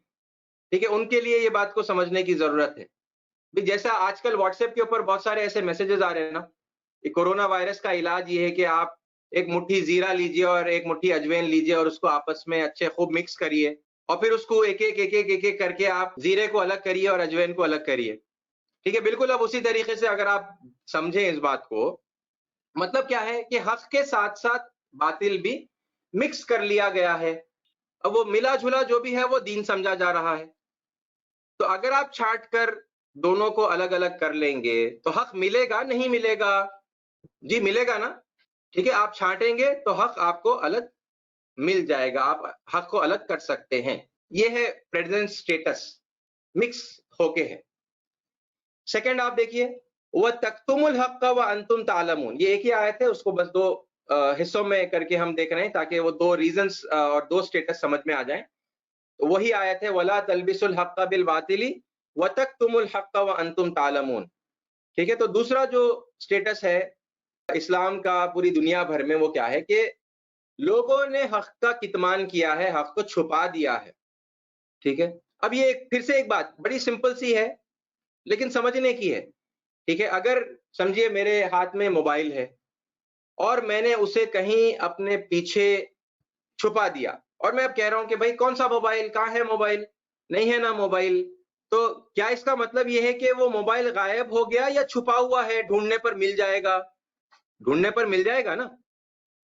ٹھیک ہے، ان کے لیے یہ بات کو سمجھنے کی ضرورت ہے. جیسا آج کل واٹس ایپ کے اوپر بہت سارے ایسے میسیجز آ رہے ہیں نا، کورونا وائرس کا علاج یہ ہے کہ آپ ایک مٹھی زیرہ لیجئے اور ایک مٹھی اجوین لیجئے اور اس کو آپس میں اچھے خوب مکس کریے، اور پھر اس کو ایک ایک کر کے آپ زیرے کو الگ کریے اور اجوین کو الگ کریے. ٹھیک ہے، بالکل اب اسی طریقے سے اگر آپ سمجھیں اس بات کو، مطلب کیا ہے کہ حق کے ساتھ ساتھ باطل بھی مکس کر لیا گیا ہے، اب وہ ملا جھلا جو بھی ہے وہ دین سمجھا جا رہا ہے. تو اگر آپ چھانٹ کر دونوں کو الگ الگ کر لیں گے تو حق ملے گا نہیں ملے گا؟ جی ملے گا نا. ٹھیک ہے، آپ چھانٹیں گے تو حق آپ کو الگ مل جائے گا، آپ حق کو الگ کر سکتے ہیں. یہ ہے پریزنٹ سٹیٹس، مکس ہو کے ہے. سیکنڈ آپ دیکھیے، وَتَكْتُمُ الْحَقَّ وَأَنْتُمْ تَعْلَمُونَ، یہ ایک ہی آیت ہے، اس کو بس دو حصوں میں کر کے ہم دیکھ رہے ہیں تاکہ وہ دو ریزنز اور دو سٹیٹس سمجھ میں آ جائیں. تو وہی آیت ہے، وَلَا تَلْبِسُوا الْحَقَّ بِالْبَاطِلِ وَتَكْتُمُوا الْحَقَّ وَأَنْتُمْ تَعْلَمُونَ. ٹھیک ہے، تو دوسرا جو سٹیٹس ہے اسلام کا پوری دنیا بھر میں وہ کیا ہے کہ لوگوں نے حق کا کتمان کیا ہے، حق کو چھپا دیا ہے. ٹھیک ہے، اب یہ پھر سے ایک بات بڑی سمپل سی ہے لیکن سمجھنے کی ہے. ٹھیک ہے، اگر سمجھیے میرے ہاتھ میں موبائل ہے اور میں نے اسے کہیں اپنے پیچھے چھپا دیا، اور میں اب کہہ رہا ہوں کہ بھائی کون سا موبائل، کہاں ہے موبائل؟ نہیں ہے نا موبائل، تو کیا اس کا مطلب یہ ہے کہ وہ موبائل غائب ہو گیا یا چھپا ہوا ہے، ڈھونڈنے پر مل جائے گا؟ ڈھونڈنے پر مل جائے گا نا۔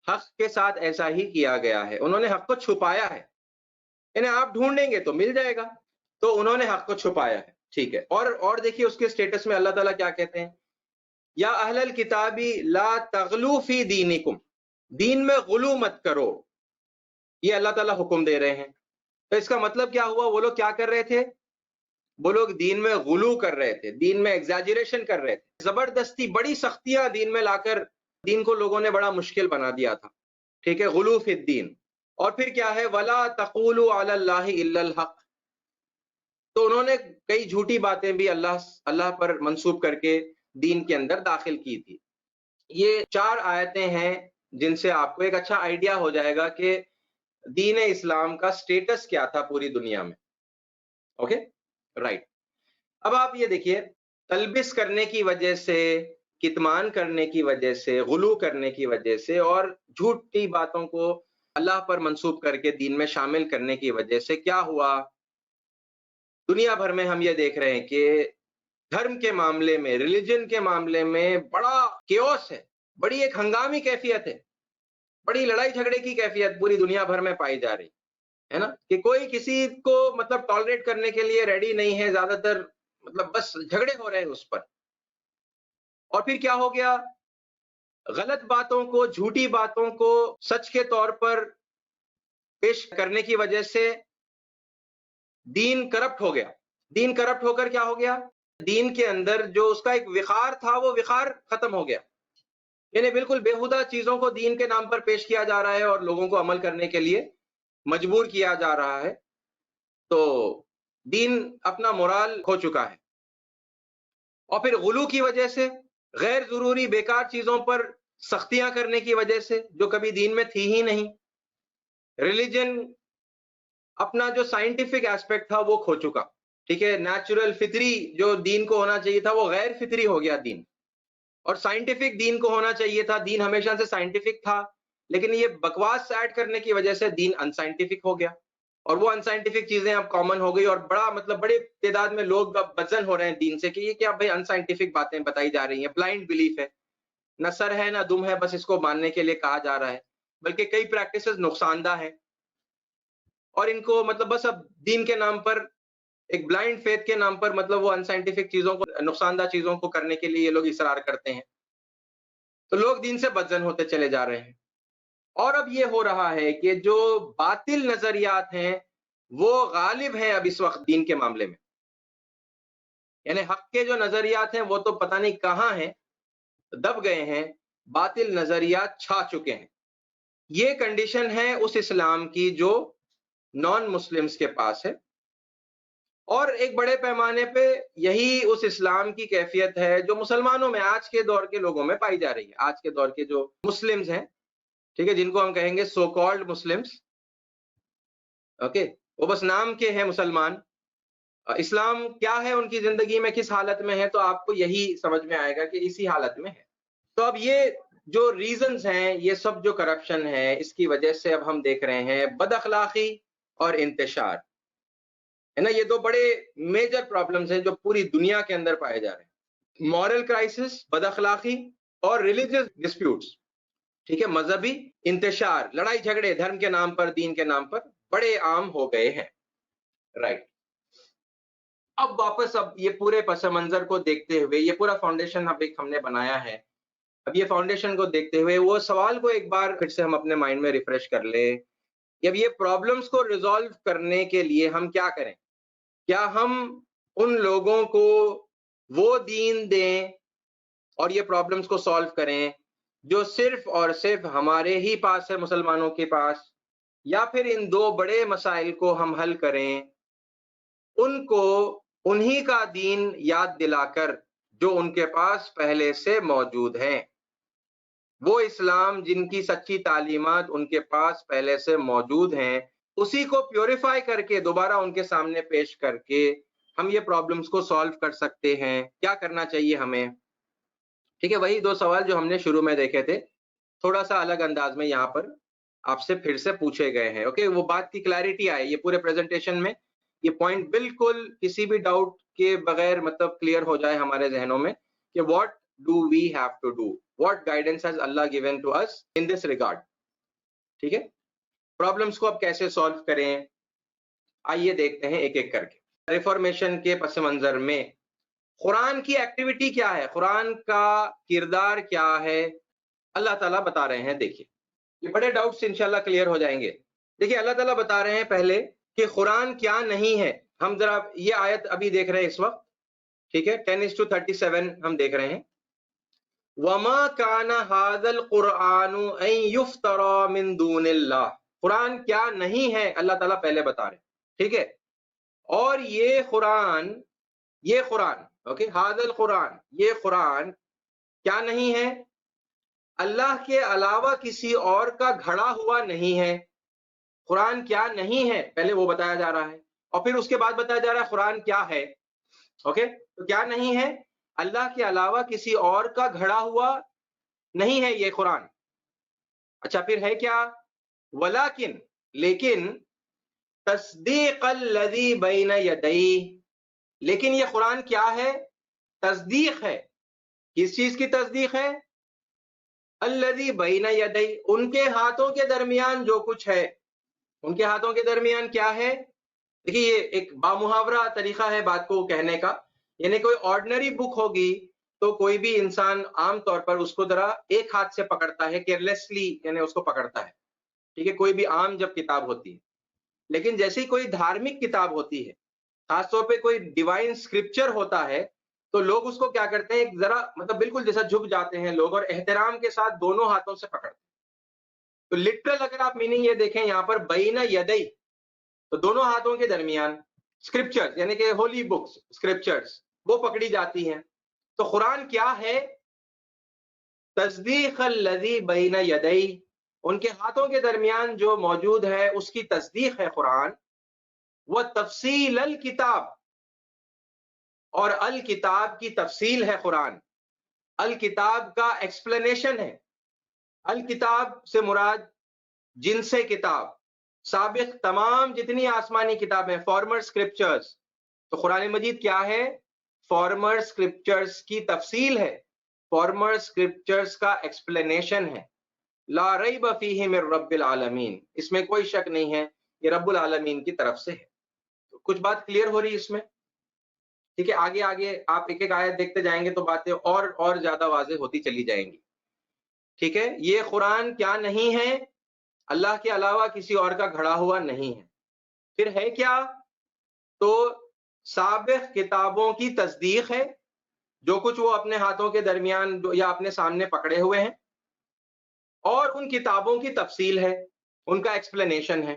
حق کے ساتھ ایسا ہی کیا گیا ہے، انہوں نے حق کو چھپایا ہے، یعنی آپ ڈھونڈیں گے تو مل جائے گا، تو انہوں نے حق کو چھپایا ہے، ٹھیک ہے۔ اور دیکھیے اس کے سٹیٹس میں اللہ تعالیٰ کیا کہتے ہیں، یا اہل الکتابی لا تغلو فی دینکم، دین میں غلو مت کرو، یہ اللہ تعالیٰ حکم دے رہے ہیں۔ تو اس کا مطلب کیا ہوا، وہ لوگ کیا کر رہے تھے، وہ لوگ دین میں غلو کر رہے تھے، دین میں ایگزیجریشن کر رہے تھے، زبردستی بڑی سختیاں دین میں لا کر دین کو لوگوں نے بڑا مشکل بنا دیا تھا، ٹھیک ہے، غلو فی الدین۔ اور پھر کیا ہے، ولا تقولوا علی اللہ الا الحق، تو انہوں نے کئی جھوٹی باتیں بھی اللہ پر منسوب کر کے دین کے اندر داخل کی تھی۔ یہ 4 آیتیں ہیں جن سے آپ کو ایک اچھا آئیڈیا ہو جائے گا کہ دین اسلام کا سٹیٹس کیا تھا پوری دنیا میں، اوکے رائٹ۔ اب آپ یہ دیکھیے، تلبس کرنے کی وجہ سے، کتمان کرنے کی وجہ سے، غلو کرنے کی وجہ سے اور جھوٹی باتوں کو اللہ پر منسوب کر کے دین میں شامل کرنے کی وجہ سے کیا ہوا، دنیا بھر میں ہم یہ دیکھ رہے ہیں کہ دھرم کے معاملے میں، ریلیجن کے معاملے میں بڑا کیوس ہے، بڑی ایک ہنگامی کیفیت ہے، بڑی لڑائی جھگڑے کی کیفیت پوری دنیا بھر میں پائی جا رہی ہے نا، کہ کوئی کسی کو مطلب ٹالریٹ کرنے کے لیے ریڈی نہیں ہے، زیادہ تر مطلب بس جھگڑے ہو رہے ہیں اس پر۔ اور پھر کیا ہو گیا، غلط باتوں کو، جھوٹی باتوں کو سچ کے طور پر پیش کرنے کی وجہ سے دین کرپٹ ہو گیا۔ دین کرپٹ ہو کر کیا ہو گیا، دین کے اندر جو اس کا ایک وقار تھا وہ وقار ختم ہو گیا، یعنی بالکل بےہودہ چیزوں کو دین کے نام پر پیش کیا جا رہا ہے اور لوگوں کو عمل کرنے کے لیے مجبور کیا جا رہا ہے، تو دین اپنا مورال کھو چکا ہے۔ اور پھر غلو کی وجہ سے، غیر ضروری بیکار چیزوں پر سختیاں کرنے کی وجہ سے جو کبھی دین میں تھی ہی نہیں، ریلیجن اپنا جو سائنٹیفک ایسپیکٹ تھا وہ کھو چکا، ٹھیک ہے، نیچرل فطری جو دین کو ہونا چاہیے تھا وہ غیر فطری ہو گیا دین، اور سائنٹیفک دین کو ہونا چاہیے تھا، دین ہمیشہ سے سائنٹیفک تھا، لیکن یہ بکواس ایڈ کرنے کی وجہ سے دین ان سائنٹیفک ہو گیا، اور وہ ان سائنٹیفک چیزیں اب کامن ہو گئی، اور بڑا مطلب بڑے تعداد میں لوگ اب بدزن ہو رہے ہیں دین سے کہ یہ کیا بھائی ان سائنٹیفک باتیں بتائی جا رہی ہیں، بلائنڈ بلیف ہے، نہ سر ہے نہ دم ہے، بس اس کو ماننے کے لیے کہا جا رہا ہے، بلکہ کئی پریکٹسز نقصان دہ ہیں، اور ان کو مطلب بس اب دین کے نام پر، ایک بلائنڈ فیتھ کے نام پر مطلب وہ ان سائنٹیفک چیزوں کو، نقصان دہ چیزوں کو کرنے کے لیے یہ لوگ اصرار کرتے ہیں، تو لوگ دین سے بدزن ہوتے چلے جا رہے ہیں۔ اور اب یہ ہو رہا ہے کہ جو باطل نظریات ہیں وہ غالب ہیں اب اس وقت دین کے معاملے میں، یعنی حق کے جو نظریات ہیں وہ تو پتہ نہیں کہاں ہیں، دب گئے ہیں، باطل نظریات چھا چکے ہیں۔ یہ کنڈیشن ہے اس اسلام کی جو نان مسلمز کے پاس ہے، اور ایک بڑے پیمانے پہ یہی اس اسلام کی کیفیت ہے جو مسلمانوں میں آج کے دور کے لوگوں میں پائی جا رہی ہے۔ آج کے دور کے جو مسلمز ہیں، ٹھیک ہے، جن کو ہم کہیں گے سو کالڈ مسلمز، اوکے، وہ بس نام کے ہیں مسلمان، اسلام کیا ہے ان کی زندگی میں، کس حالت میں ہے، تو آپ کو یہی سمجھ میں آئے گا کہ اسی حالت میں ہے۔ تو اب یہ جو ریزنز ہیں، یہ سب جو کرپشن ہے، اس کی وجہ سے اب ہم دیکھ رہے ہیں بد اخلاقی اور انتشار، ہے نا، یہ 2 بڑے میجر پرابلمز ہیں جو پوری دنیا کے اندر پائے جا رہے ہیں، مورل کرائسس، بد اخلاقی، اور ریلیجیس ڈسپیوٹس، ٹھیک ہے، مذہبی انتشار، لڑائی جھگڑے دھرم کے نام پر، دین کے نام پر بڑے عام ہو گئے ہیں، رائٹ۔ اب واپس اب یہ پورے پس منظر کو دیکھتے ہوئے، یہ پورا فاؤنڈیشن اب ایک ہم نے بنایا ہے، اب یہ فاؤنڈیشن کو دیکھتے ہوئے وہ سوال کو ایک بار پھر سے ہم اپنے مائنڈ میں ریفریش کر لیں کہ اب یہ پرابلمز کو ریزالو کرنے کے لیے ہم کیا کریں، کیا ہم ان لوگوں کو وہ دین دیں اور یہ پرابلمز کو سالو کریں جو صرف اور صرف ہمارے ہی پاس ہے، مسلمانوں کے پاس، یا پھر ان 2 بڑے مسائل کو ہم حل کریں، ان کو انہی کا دین یاد دلا کر جو ان کے پاس پہلے سے موجود ہیں، وہ اسلام جن کی سچی تعلیمات ان کے پاس پہلے سے موجود ہیں، اسی کو پیوریفائی کر کے دوبارہ ان کے سامنے پیش کر کے ہم یہ پرابلمز کو سالو کر سکتے ہیں۔ کیا کرنا چاہیے ہمیں، ٹھیک ہے، وہی 2 سوال جو ہم نے شروع میں دیکھے تھے، تھوڑا سا الگ انداز میں یہاں پر آپ سے پھر سے پوچھے گئے ہیں، اوکے، وہ بات کی کلیئرٹی آئے، یہ پورے پریزنٹیشن میں یہ پوائنٹ بالکل کسی بھی ڈاؤٹ کے بغیر مطلب کلیئر ہو جائے ہمارے ذہنوں میں کہ what do we have to do, what guidance has Allah given to us in this regard. ٹھیک ہے، پرابلمس کو اب کیسے سالو کریں، آئیے دیکھتے ہیں ایک ایک کر کے. ریفارمیشن کے پس منظر میں قرآن کی ایکٹیویٹی کیا ہے، قرآن کا کردار کیا ہے، اللہ تعالیٰ بتا رہے ہیں. دیکھیے یہ بڑے ڈاؤٹس انشاءاللہ کلیئر ہو جائیں گے. دیکھیے اللہ تعالیٰ بتا رہے ہیں پہلے کہ قرآن کیا نہیں ہے. ہم ذرا یہ آیت ابھی دیکھ رہے ہیں اس وقت، ٹھیک ہے، 10:37 ہم دیکھ رہے ہیں. وَمَا كَانَ هَذَا الْقُرْآنُ أَن يُفْتَرَى مِن دُونِ اللَّهِ. قرآن کیا نہیں ہے اللہ تعالیٰ پہلے بتا رہے ہیں. ٹھیک ہے، اور یہ قرآن اوکے، هذا القرآن، یہ قرآن کیا نہیں ہے، اللہ کے علاوہ کسی اور کا گھڑا ہوا نہیں ہے. قرآن کیا نہیں ہے پہلے وہ بتایا جا رہا ہے، اور پھر اس کے بعد بتایا جا رہا ہے قرآن کیا ہے. اوکے، تو کیا نہیں ہے، اللہ کے علاوہ کسی اور کا گھڑا ہوا نہیں ہے یہ قرآن. اچھا پھر ہے کیا، ولیکن، لیکن تصدیق الذی بین یدیہ، لیکن یہ قرآن کیا ہے، تصدیق ہے. کس چیز کی تصدیق ہے، الذی بین یدیہ، ان کے ہاتھوں کے درمیان جو کچھ ہے. ان کے ہاتھوں کے درمیان کیا ہے، دیکھیے یہ ایک بامحاورہ طریقہ ہے بات کو کہنے کا. یعنی کوئی آرڈنری بک ہوگی تو کوئی بھی انسان عام طور پر اس کو ذرا ایک ہاتھ سے پکڑتا ہے، کیئرلیسلی یعنی اس کو پکڑتا ہے. ٹھیک ہے، کوئی بھی عام جب کتاب ہوتی ہے. لیکن جیسے ہی کوئی دھارمک کتاب ہوتی ہے، خاص طور پہ کوئی ڈیوائن اسکرپچر ہوتا ہے، تو لوگ اس کو کیا کرتے ہیں، ایک ذرا مطلب بالکل جیسا جھک جاتے ہیں لوگ، اور احترام کے ساتھ دونوں ہاتھوں سے پکڑتے ہیں. تو لٹرل اگر آپ میننگ یہ دیکھیں یہاں پر بین یدی، تو دونوں ہاتھوں کے درمیان اسکرپچر یعنی کہ ہولی بکس اسکرپچرز وہ پکڑی جاتی ہیں. تو قرآن کیا ہے، تصدیق الذی بین یدی، ان کے ہاتھوں کے درمیان جو موجود ہے اس کی تصدیق ہے قرآن. وہ تفصیل الکتاب، اور الکتاب کی تفصیل ہے قرآن. الکتاب کا ایکسپلینیشن ہے. الکتاب سے مراد جنس کتاب، سابق تمام جتنی آسمانی کتابیں، فارمر اسکرپچرز. تو قرآن مجید کیا ہے، فارمر اسکرپچرز کی تفصیل ہے، فارمر اسکرپچرز کا ایکسپلینیشن ہے. لا ریب فیہ من رب العالمین، اس میں کوئی شک نہیں ہے یہ رب العالمین کی طرف سے ہے. تو کچھ بات کلیئر ہو رہی ہے اس میں. ٹھیک ہے، آگے آگے آپ ایک ایک آیت دیکھتے جائیں گے تو باتیں اور زیادہ واضح ہوتی چلی جائیں گی. ٹھیک ہے، یہ قرآن کیا نہیں ہے، اللہ کے علاوہ کسی اور کا گھڑا ہوا نہیں ہے. پھر ہے کیا، تو سابق کتابوں کی تصدیق ہے، جو کچھ وہ اپنے ہاتھوں کے درمیان یا اپنے سامنے پکڑے ہوئے ہیں، اور ان کتابوں کی تفصیل ہے، ان کا ایکسپلینیشن ہے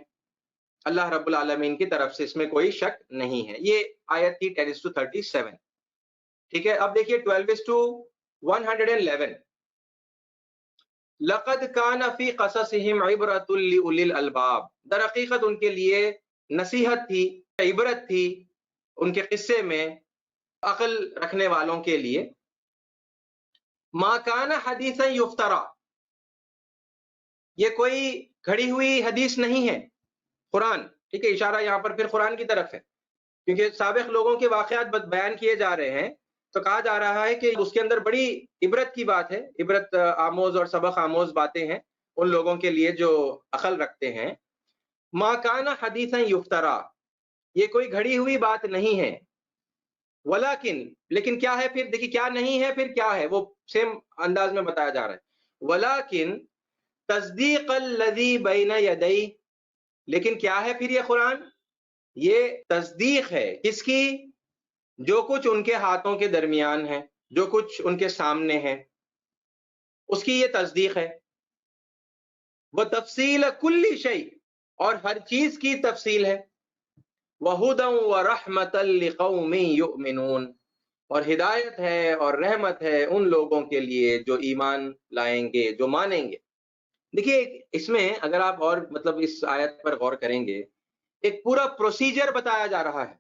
اللہ رب العالمین کی طرف سے، اس میں کوئی شک نہیں ہے. یہ آیت تھی 10:37. ٹھیک ہے، اب دیکھیے 12:111. لقد کان فی قصصہم عبرۃ لأولی الالباب، در حقیقت ان کے لیے نصیحت تھی، عبرت تھی ان کے قصے میں عقل رکھنے والوں کے لیے. ما کان حدیثا یفترا، یہ کوئی گھڑی ہوئی حدیث نہیں ہے قرآن. ٹھیک ہے، اشارہ یہاں پر پھر قرآن کی طرف ہے، کیونکہ سابق لوگوں کے واقعات بیان کیے جا رہے ہیں. تو کہا جا رہا ہے کہ اس کے اندر بڑی عبرت کی بات ہے، عبرت آموز اور سبق آموز باتیں ہیں ان لوگوں کے لیے جو عقل رکھتے ہیں. ما کان حدیثا یفترا، یہ کوئی گھڑی ہوئی بات نہیں ہے. ولیکن، لیکن کیا ہے، پھر دیکھیے کیا نہیں ہے پھر کیا ہے، وہ سیم انداز میں بتایا جا رہا ہے. ولیکن تصدیق الذی بین یدیہ، لیکن کیا ہے پھر یہ قرآن، یہ تصدیق ہے کس کی، جو کچھ ان کے ہاتھوں کے درمیان ہے، جو کچھ ان کے سامنے ہے اس کی یہ تصدیق ہے. وہ تفصیل کل شیء، اور ہر چیز کی تفصیل ہے. وَهُدًى وَرَحْمَةً لِقَوْمٍ يُؤْمِنُونَ، اور ہدایت ہے اور رحمت ہے ان لوگوں کے لیے جو ایمان لائیں گے، جو مانیں گے. دیکھیے اس میں اگر آپ اور مطلب اس آیت پر غور کریں گے، ایک پورا پروسیجر بتایا جا رہا ہے.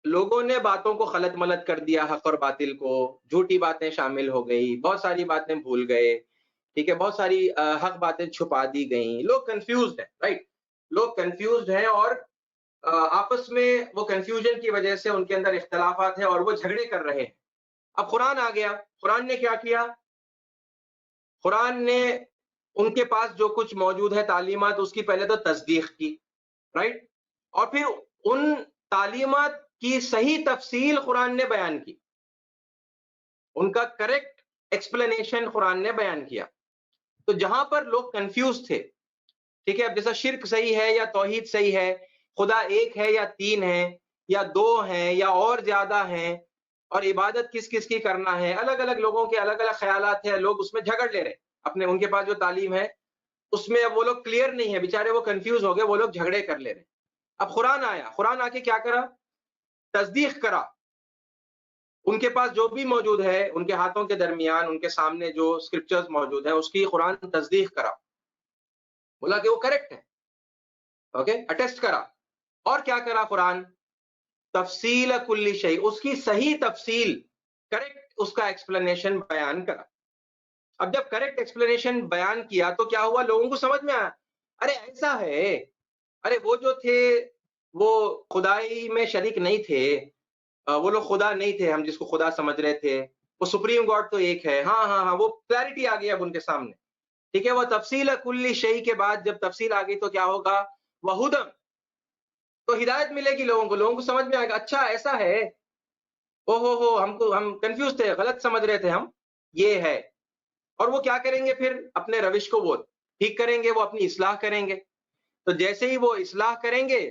لوگوں نے باتوں کو خلط ملط کر دیا، حق اور باطل کو، جھوٹی باتیں شامل ہو گئی، بہت ساری باتیں بھول گئے. ٹھیک ہے، بہت ساری حق باتیں چھپا دی گئیں. لوگ کنفیوزڈ ہیں، رائٹ، لوگ کنفیوزڈ ہیں. اور آپس میں وہ کنفیوژن کی وجہ سے ان کے اندر اختلافات ہیں اور وہ جھگڑے کر رہے ہیں. اب قرآن آ گیا. قرآن نے کیا کیا؟ قرآن نے ان کے پاس جو کچھ موجود ہے تعلیمات، اس کی پہلے تو تصدیق کی، رائٹ، اور پھر ان تعلیمات کی صحیح تفصیل قرآن نے بیان کی، ان کا کریکٹ ایکسپلینیشن قرآن نے بیان کیا. تو جہاں پر لوگ کنفیوز تھے، ٹھیک ہے، اب جیسا شرک صحیح ہے یا توحید صحیح ہے، خدا ایک ہے یا تین ہے یا دو ہیں یا اور زیادہ ہیں، اور عبادت کس کس کی کرنا ہے، الگ الگ لوگوں کے الگ الگ خیالات ہیں، لوگ اس میں جھگڑ لے رہے اپنے، ان کے پاس جو تعلیم ہے اس میں اب وہ لوگ کلیئر نہیں ہے، بیچارے وہ کنفیوز ہو گئے، وہ لوگ جھگڑے کر لے رہے. اب قرآن آیا، قرآن آ کے کیا کرا؟ تصدیق کرا. ان کے پاس جو بھی موجود ہے، ان کے ہاتھوں کے درمیان، ان کے سامنے جو اسکرپچرز موجود ہیں، اس کی قرآن تصدیق کرا، بولا کہ وہ کریکٹ ہے، اوکے، اٹیسٹ کرا. اور کیا کرا قرآن؟ تفصیل کل شیء، اس کی صحیح تفصیل، کریکٹ اس کا ایکسپلینیشن بیان کرا. اب جب کریکٹ ایکسپلینیشن بیان کیا تو کیا ہوا؟ لوگوں کو سمجھ میں آیا، ارے ایسا ہے، ارے وہ جو تھے وہ خدائی میں شریک نہیں تھے، وہ لوگ خدا نہیں تھے، ہم جس کو خدا سمجھ رہے تھے، وہ سپریم گاڈ تو ایک ہے. ہاں ہاں ہاں، وہ کلیئرٹی آ گئی اب ان کے سامنے، ٹھیک ہے. وہ تفصیل کل شیء کے بعد جب تفصیل آ گئی تو کیا ہوگا؟ وہدم، تو ہدایت ملے گی لوگوں کو سمجھ میں آئے گا، اچھا ایسا ہے، او ہو ہم کنفیوز تھے، غلط سمجھ رہے تھے ہم، یہ ہے. اور وہ کیا کریں گے؟ پھر اپنے روش کو وہ ٹھیک کریں گے، وہ اپنی اصلاح کریں گے. تو جیسے ہی وہ اصلاح کریں گے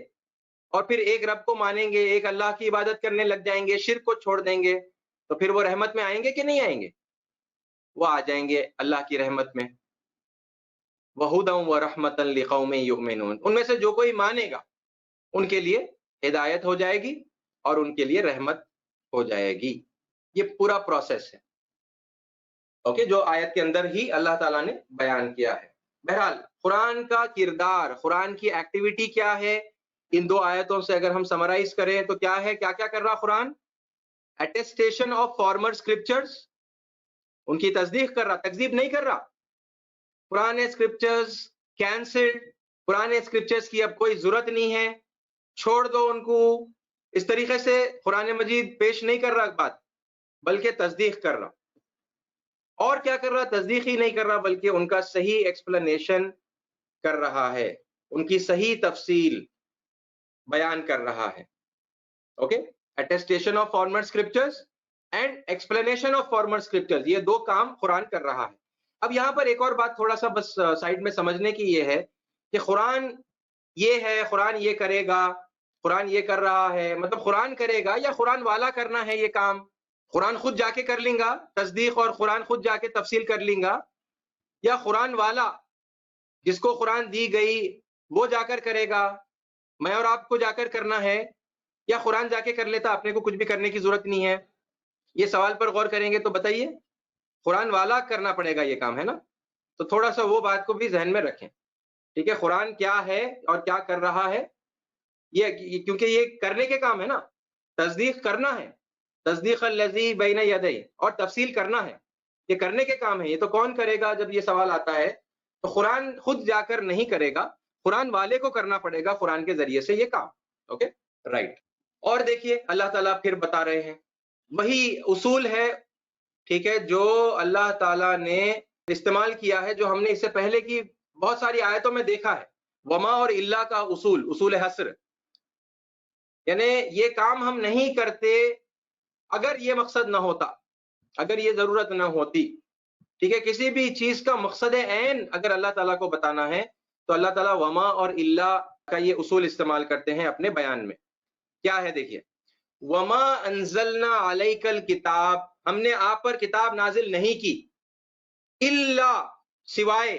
اور پھر ایک رب کو مانیں گے، ایک اللہ کی عبادت کرنے لگ جائیں گے، شرک کو چھوڑ دیں گے، تو پھر وہ رحمت میں آئیں گے کہ نہیں آئیں گے؟ وہ آ جائیں گے اللہ کی رحمت میں. وَهُدًى وَرَحْمَةً لِقَوْمٍ يُؤْمِنُونَ، ان میں سے جو کوئی مانے گا ان کے لیے ہدایت ہو جائے گی اور ان کے لیے رحمت ہو جائے گی. یہ پورا پروسیس ہے، اوکے، جو آیت کے اندر ہی اللہ تعالیٰ نے بیان کیا ہے. بہرحال قرآن کا کردار، قرآن کی ایکٹیویٹی کیا ہے، ان دو آیتوں سے اگر ہم سمرائز کریں تو کیا ہے، کیا کیا کر رہا قرآن؟ اٹیسٹیشن آف فارمر اسکرپچرز، ان کی تصدیق کر رہا، تکذیب نہیں کر رہا. پرانے اسکرپچرز کینسلڈ، پرانے اسکرپچرز کی اب کوئی ضرورت نہیں ہے، چھوڑ دو ان کو، اس طریقے سے قرآن مجید پیش نہیں کر رہا بات، بلکہ تصدیق کر رہا. اور کیا کر رہا؟ تصدیق ہی نہیں کر رہا بلکہ ان کا صحیح ایکسپلینیشن کر رہا ہے، ان کی صحیح تفصیل بیان کر رہا ہے. Okay, attestation of former scriptures and explanation of former scriptures, یہ دو کام قرآن کر رہا ہے. اب یہاں پر ایک اور بات تھوڑا سا بس سائڈ میں سمجھنے کی یہ ہے کہ قرآن یہ ہے، قرآن یہ کرے گا، قرآن یہ کر رہا ہے، مطلب قرآن کرے گا یا قرآن والا کرنا ہے یہ کام؟ قرآن خود جا کے کر لیں گا تصدیق، اور قرآن خود جا کے تفصیل کر لیں گا، یا قرآن والا جس کو قرآن دی گئی وہ جا کر کرے گا، میں اور آپ کو جا کر کرنا ہے، یا قرآن جا کے کر لیتا، اپنے کو کچھ بھی کرنے کی ضرورت نہیں ہے؟ یہ سوال پر غور کریں گے تو بتائیے، قرآن والا کرنا پڑے گا یہ کام، ہے نا؟ تو تھوڑا سا وہ بات کو بھی ذہن میں رکھیں، ٹھیک ہے. قرآن کیا ہے اور کیا کر رہا ہے، یہ کیونکہ یہ کرنے کے کام ہے نا، تصدیق کرنا ہے، تصدیق الذی بین یدیہ، اور تفصیل کرنا ہے، یہ کرنے کے کام ہے. یہ تو کون کرے گا جب یہ سوال آتا ہے؟ تو قرآن خود جا کر نہیں کرے گا، قرآن والے کو کرنا پڑے گا قرآن کے ذریعے سے یہ کام. Okay, right. اور دیکھیے اللہ تعالیٰ پھر بتا رہے ہیں، وہی اصول ہے، ٹھیک ہے، جو اللہ تعالیٰ نے استعمال کیا ہے، جو ہم نے اس سے پہلے کی بہت ساری آیتوں میں دیکھا ہے. وما اور اللہ کا اصول، اصول حصر، یعنی یہ کام ہم نہیں کرتے اگر یہ مقصد نہ ہوتا، اگر یہ ضرورت نہ ہوتی، ٹھیک ہے. کسی بھی چیز کا مقصد عین اگر اللہ تعالیٰ کو بتانا ہے تو اللہ تعالیٰ وما اور اللہ کا یہ اصول استعمال کرتے ہیں اپنے بیان میں. کیا ہے دیکھیے، وما انزلنا علیک الکتاب، ہم نے آپ پر کتاب نازل نہیں کی، الا، سوائے،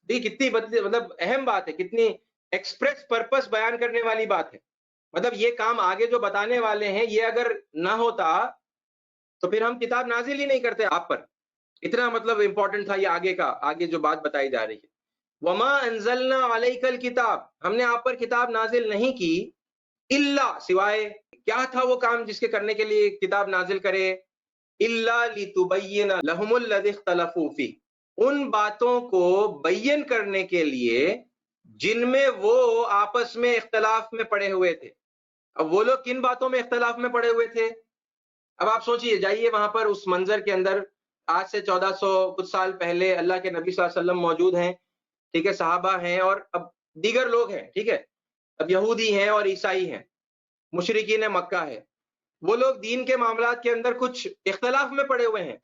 دیکھ کتنی مطلب اہم بات ہے، کتنی ایکسپریس پرپس بیان کرنے والی بات ہے. مطلب یہ کام آگے جو بتانے والے ہیں یہ اگر نہ ہوتا تو پھر ہم کتاب نازل ہی نہیں کرتے آپ پر. اتنا مطلب امپورٹنٹ تھا یہ آگے کا، آگے جو بات بتائی جا رہی ہے. وما انزلنا علیک الکتاب، ہم نے آپ پر کتاب نازل نہیں کی، الا، سوائے، کیا تھا وہ کام جس کے کرنے کے لیے کتاب نازل کرے؟ الا لتبین لهم الذی اختلفوا فیہ، ان باتوں کو بین کرنے کے لیے، جن میں وہ آپس میں اختلاف میں پڑے ہوئے تھے۔ اب وہ لوگ کن باتوں میں اختلاف میں پڑے ہوئے تھے؟ اب آپ سوچئے، جائیے وہاں پر اس منظر کے اندر، آج سے 1400 کچھ سال پہلے اللہ کے نبی صلی اللہ علیہ وسلم موجود ہیں، ٹھیک ہے، صحابہ ہیں، اور اب دیگر لوگ ہیں، ٹھیک ہے، اب یہودی ہیں اور عیسائی ہیں، مشرکین مکہ ہے، وہ لوگ دین کے معاملات کے اندر کچھ اختلاف میں پڑے ہوئے ہیں۔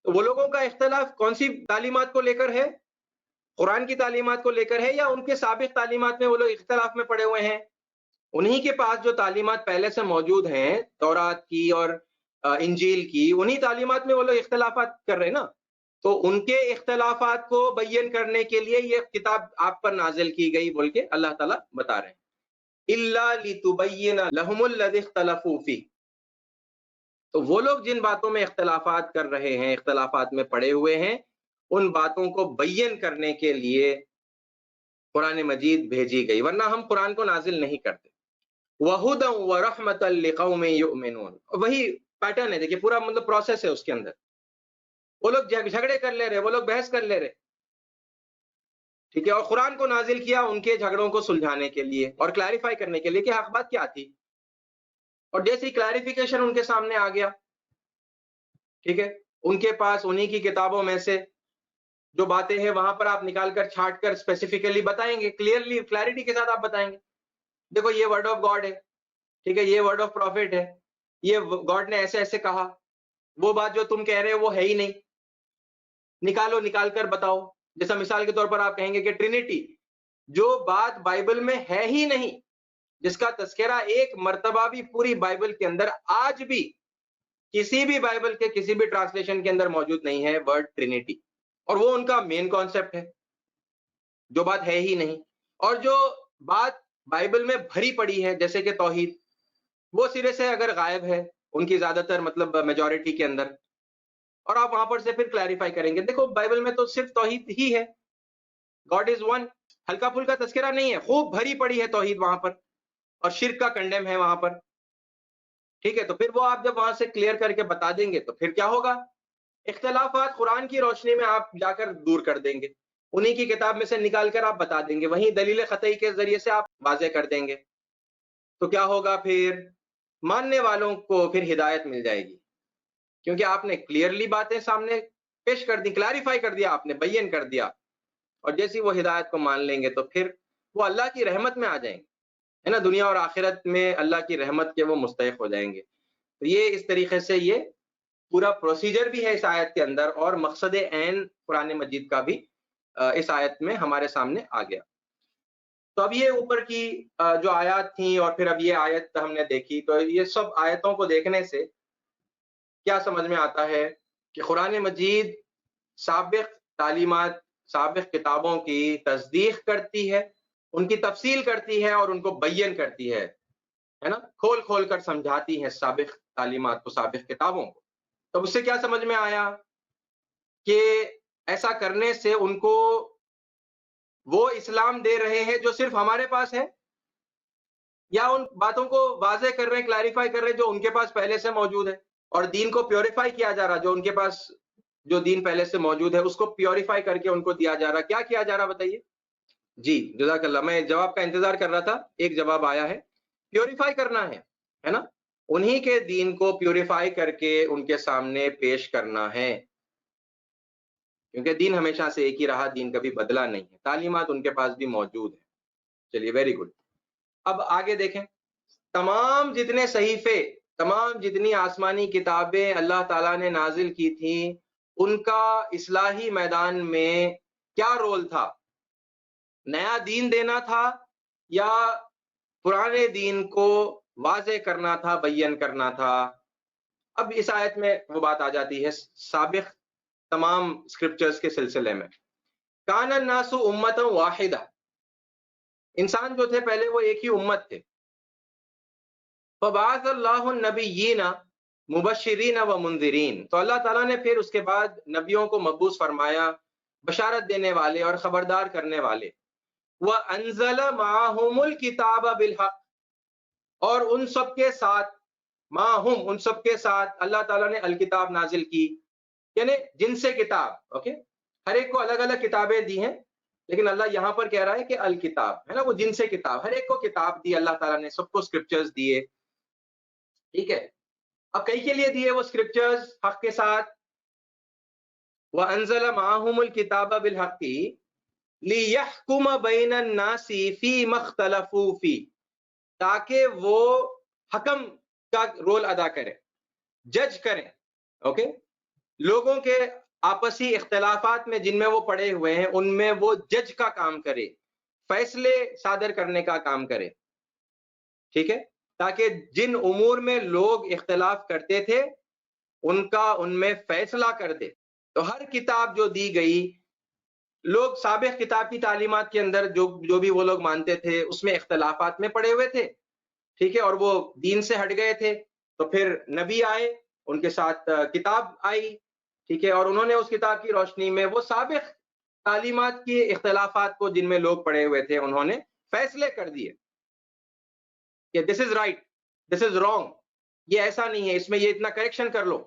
تو وہ لوگوں کا اختلاف کون سی تعلیمات کو لے کر ہے؟ قرآن کی تعلیمات کو لے کر ہے، یا ان کے سابق تعلیمات میں وہ لوگ اختلاف میں پڑے ہوئے ہیں؟ انہی کے پاس جو تعلیمات پہلے سے موجود ہیں، تورات کی اور انجیل کی، انہی تعلیمات میں وہ لوگ اختلافات کر رہے ہیں نا۔ تو ان کے اختلافات کو بیان کرنے کے لیے یہ کتاب آپ پر نازل کی گئی بول کے اللہ تعالیٰ بتا رہے ہیں، اِلَّا لِتُبَيِّنَ لَهُمُ الَّذِي اخْتَلَفُوا فِيهِ۔ تو وہ لوگ جن باتوں میں اختلافات کر رہے ہیں، اختلافات میں پڑے ہوئے ہیں، ان باتوں کو بیان کرنے کے لیے قرآن مجید بھیجی گئی، ورنہ ہم قرآن کو نازل نہیں کرتے۔ وَهُدًى وَرَحْمَةً لِقَوْمٍ يُؤْمِنُونَ، وہی پیٹرن ہے، دیکھیے پورا مطلب پروسیس ہے اس کے اندر۔ وہ لوگ جھگڑے کر لے رہے، وہ لوگ بحث کر لے رہے، ٹھیک ہے، اور قرآن کو نازل کیا ان کے جھگڑوں کو سلجھانے کے لیے اور کلیریفائی کرنے کے لیے کہ حق بات کیا تھی، اور جیسی کلیریفیکیشن ان کے سامنے آ گیا، ٹھیک ہے، ان کے پاس انہی کی کتابوں میں سے جو باتیں ہیں وہاں پر آپ نکال کر چھانٹ کر اسپیسیفکلی بتائیں گے، کلیئرلی کلیئرٹی کے ساتھ آپ بتائیں گے، دیکھو یہ ورڈ آف گاڈ ہے، ٹھیک ہے، یہ ورڈ آف پروفٹ ہے، یہ گاڈ نے ایسے ایسے کہا، وہ بات جو تم کہہ رہے ہو وہ ہے ہی نہیں، نکالو، نکال کر بتاؤ۔ جیسا مثال کے طور پر آپ کہیں گے کہ ٹرینیٹی، جو بات بائبل میں ہے ہی نہیں، جس کا تذکرہ ایک مرتبہ بھی پوری بائبل کے اندر آج بھی کسی بھی بائبل کے کسی بھی ٹرانسلیشن کے اندر موجود نہیں ہے، ورڈ ٹرینیٹی، اور وہ ان کا مین کانسیپٹ ہے، جو بات ہے ہی نہیں۔ اور جو بات بائبل میں بھری پڑی ہے جیسے کہ توحید، وہ سرے سے اگر غائب ہے ان کی زیادہ تر مطلب میجورٹی کے اندر، اور آپ وہاں پر سے پھر کلیریفائی کریں گے، دیکھو بائبل میں تو صرف توحید ہی ہے، گاڈ از ون، ہلکا پھلکا تذکرہ نہیں ہے، خوب بھری پڑی ہے توحید وہاں پر، اور شرک کا کنڈیم ہے وہاں پر، ٹھیک ہے۔ تو پھر وہ آپ جب وہاں سے کلیئر کر کے بتا دیں گے تو پھر کیا ہوگا؟ اختلافات قرآن کی روشنی میں آپ جا کر دور کر دیں گے، انہی کی کتاب میں سے نکال کر آپ بتا دیں گے، وہیں دلیل قطعی کے ذریعے سے آپ واضح کر دیں گے، تو کیا ہوگا؟ پھر ماننے والوں کو پھر ہدایت مل جائے گی، کیونکہ آپ نے کلیئرلی باتیں سامنے پیش کر دی، کلیریفائی کر دیا، آپ نے بیان کر دیا، اور جیسی وہ ہدایت کو مان لیں گے تو پھر وہ اللہ کی رحمت میں آ جائیں گے، ہے نا، دنیا اور آخرت میں اللہ کی رحمت کے وہ مستحق ہو جائیں گے۔ تو یہ اس طریقے سے یہ پورا پروسیجر بھی ہے اس آیت کے اندر، اور مقصد عین قرآن مجید کا بھی اس آیت میں ہمارے سامنے آ گیا۔ تو اب یہ اوپر کی جو آیات تھیں اور پھر اب یہ آیت ہم نے دیکھی، تو یہ سب آیتوں کو دیکھنے سے کیا سمجھ میں آتا ہے کہ قرآن مجید سابق تعلیمات، سابق کتابوں کی تصدیق کرتی ہے، ان کی تفصیل کرتی ہے اور ان کو بیان کرتی ہے نا، کھول کھول کر سمجھاتی ہے سابق تعلیمات کو، سابق کتابوں کو۔ تو اس سے کیا سمجھ میں آیا کہ ایسا کرنے سے ان کو وہ اسلام دے رہے ہیں جو صرف ہمارے پاس ہے، یا ان باتوں کو واضح کر رہے ہیں، کلیریفائی کر رہے ہیں جو ان کے پاس پہلے سے موجود ہے، اور دین کو پیوریفائی کیا جا رہا، جو ان کے پاس جو دین پہلے سے موجود ہے اس کو پیوریفائی کر کے ان کو دیا جا رہا۔ کیا کیا جا رہا بتائیے؟ جی جزاک اللہ، میں جواب کا انتظار کر رہا تھا، ایک جواب آیا ہے، پیوریفائی کرنا ہے نا، انہی کے دین کو پیوریفائی کر کے ان کے سامنے پیش کرنا ہے، کیونکہ دین ہمیشہ سے ایک ہی رہا، دین کبھی بدلا نہیں ہے، تعلیمات ان کے پاس بھی موجود ہیں۔ چلیے ویری گڈ، اب آگے دیکھیں، تمام جتنے صحیفے، تمام جتنی آسمانی کتابیں اللہ تعالیٰ نے نازل کی تھیں، ان کا اصلاحی میدان میں کیا رول تھا؟ نیا دین دینا تھا یا پرانے دین کو واضح کرنا تھا، بیان کرنا تھا؟ اب اس آیت میں وہ بات آ جاتی ہے سابق تمام اسکرپچرز کے سلسلے میں۔ کان الناس امۃ واحدہ، انسان جو تھے پہلے وہ ایک ہی امت تھے۔ فبعث اللہ النبیین مبشرین و منذرین، تو اللہ تعالیٰ نے پھر اس کے بعد نبیوں کو مبعوث فرمایا، بشارت دینے والے اور خبردار کرنے والے۔ وَأَنزَلَ مَعَهُمُ الْكِتَابَ بِالْحَقِّ، اور ان سب کے ساتھ، معہم، ان سب کے ساتھ اللہ تعالیٰ نے الکتاب نازل کی، یعنی جن سے کتاب، اوکے، ہر ایک کو الگ الگ کتابیں دی ہیں، لیکن اللہ یہاں پر کہہ رہا ہے کہ الکتاب ہے نا، وہ جن سے کتاب، ہر ایک کو کتاب دی اللہ تعالیٰ نے، سب کو اسکرپچرز دیے، ٹھیک ہے. اب کئی کے لیے دیے وہ اسکرپچرز حق کے ساتھ. وَأَنزَلَ مَعَهُمُ الْكِتَابَ بِالْحَقِّ لِيَحْكُمَ بَيْنَ النَّاسِ فِيمَا اخْتَلَفُوا فِيهِ، تاکہ وہ حکم کا رول ادا کرے، جج کریں، اوکے، لوگوں کے آپسی اختلافات میں جن میں وہ پڑے ہوئے ہیں ان میں وہ جج کا کام کرے، فیصلے صادر کرنے کا کام کرے، ٹھیک ہے، تاکہ جن امور میں لوگ اختلاف کرتے تھے ان میں فیصلہ کر دے. تو ہر کتاب جو دی گئی، لوگ سابق کتاب کی تعلیمات کے اندر جو بھی وہ لوگ مانتے تھے اس میں اختلافات میں پڑے ہوئے تھے، ٹھیک ہے، اور وہ دین سے ہٹ گئے تھے. تو پھر نبی آئے، ان کے ساتھ کتاب آئی، ٹھیک ہے، اور انہوں نے اس کتاب کی روشنی میں وہ سابق تعلیمات کی اختلافات کو جن میں لوگ پڑے ہوئے تھے انہوں نے فیصلے کر دیے کہ دس is right, this is wrong, یہ ایسا نہیں ہے، اس میں یہ اتنا کریکشن کر لو.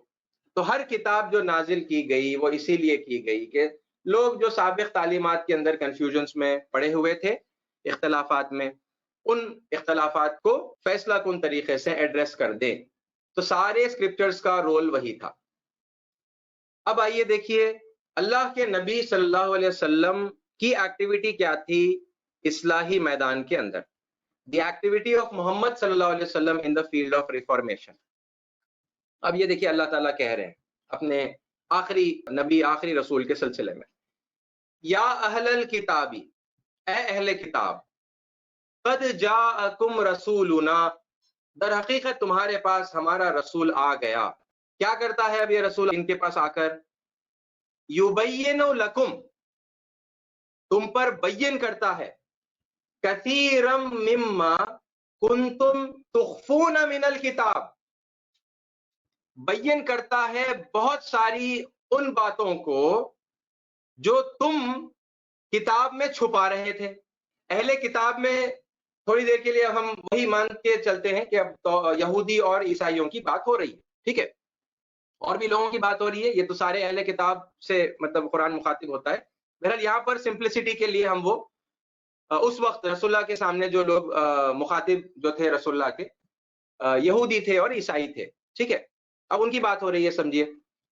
تو ہر کتاب جو نازل کی گئی وہ اسی لیے کی گئی کہ لوگ جو سابق تعلیمات کے اندر کنفیوژنس میں پڑے ہوئے تھے، اختلافات میں، ان اختلافات کو فیصلہ کن طریقے سے ایڈریس کر دیں. تو سارے اسکرپچرز کا رول وہی تھا. اب آئیے دیکھیے اللہ کے نبی صلی اللہ علیہ وسلم کی ایکٹیویٹی کیا تھی اصلاحی میدان کے اندر. دی ایکٹیویٹی آف محمد صلی اللہ علیہ وسلم ان دا فیلڈ آف ریفارمیشن. اب یہ دیکھیے اللہ تعالیٰ کہہ رہے ہیں اپنے آخری نبی، آخری رسول کے سلسلے میں، یا اہل الکتابی، اے اہل کتاب، قد جاءکم رسولنا، در حقیقت تمہارے پاس ہمارا رسول آ گیا. کیا کرتا ہے اب یہ رسول ان کے پاس آ کر؟ یبین لکم، تم پر بیان کرتا ہے، کثیرا مما کنتم تخفون من الکتاب، بیان کرتا ہے بہت ساری ان باتوں کو جو تم کتاب میں چھپا رہے تھے. اہل کتاب میں تھوڑی دیر کے لیے ہم وہی مان کے چلتے ہیں کہ اب تو یہودی اور عیسائیوں کی بات ہو رہی ہے، ٹھیک ہے، اور بھی لوگوں کی بات ہو رہی ہے، یہ تو سارے اہل کتاب سے مطلب قرآن مخاطب ہوتا ہے. بہرحال یہاں پر سمپلسٹی کے لیے ہم وہ اس وقت رسول اللہ کے سامنے جو لوگ مخاطب جو تھے رسول اللہ کے، یہودی تھے اور عیسائی تھے، ٹھیک ہے، اب ان کی بات ہو رہی ہے. سمجھیے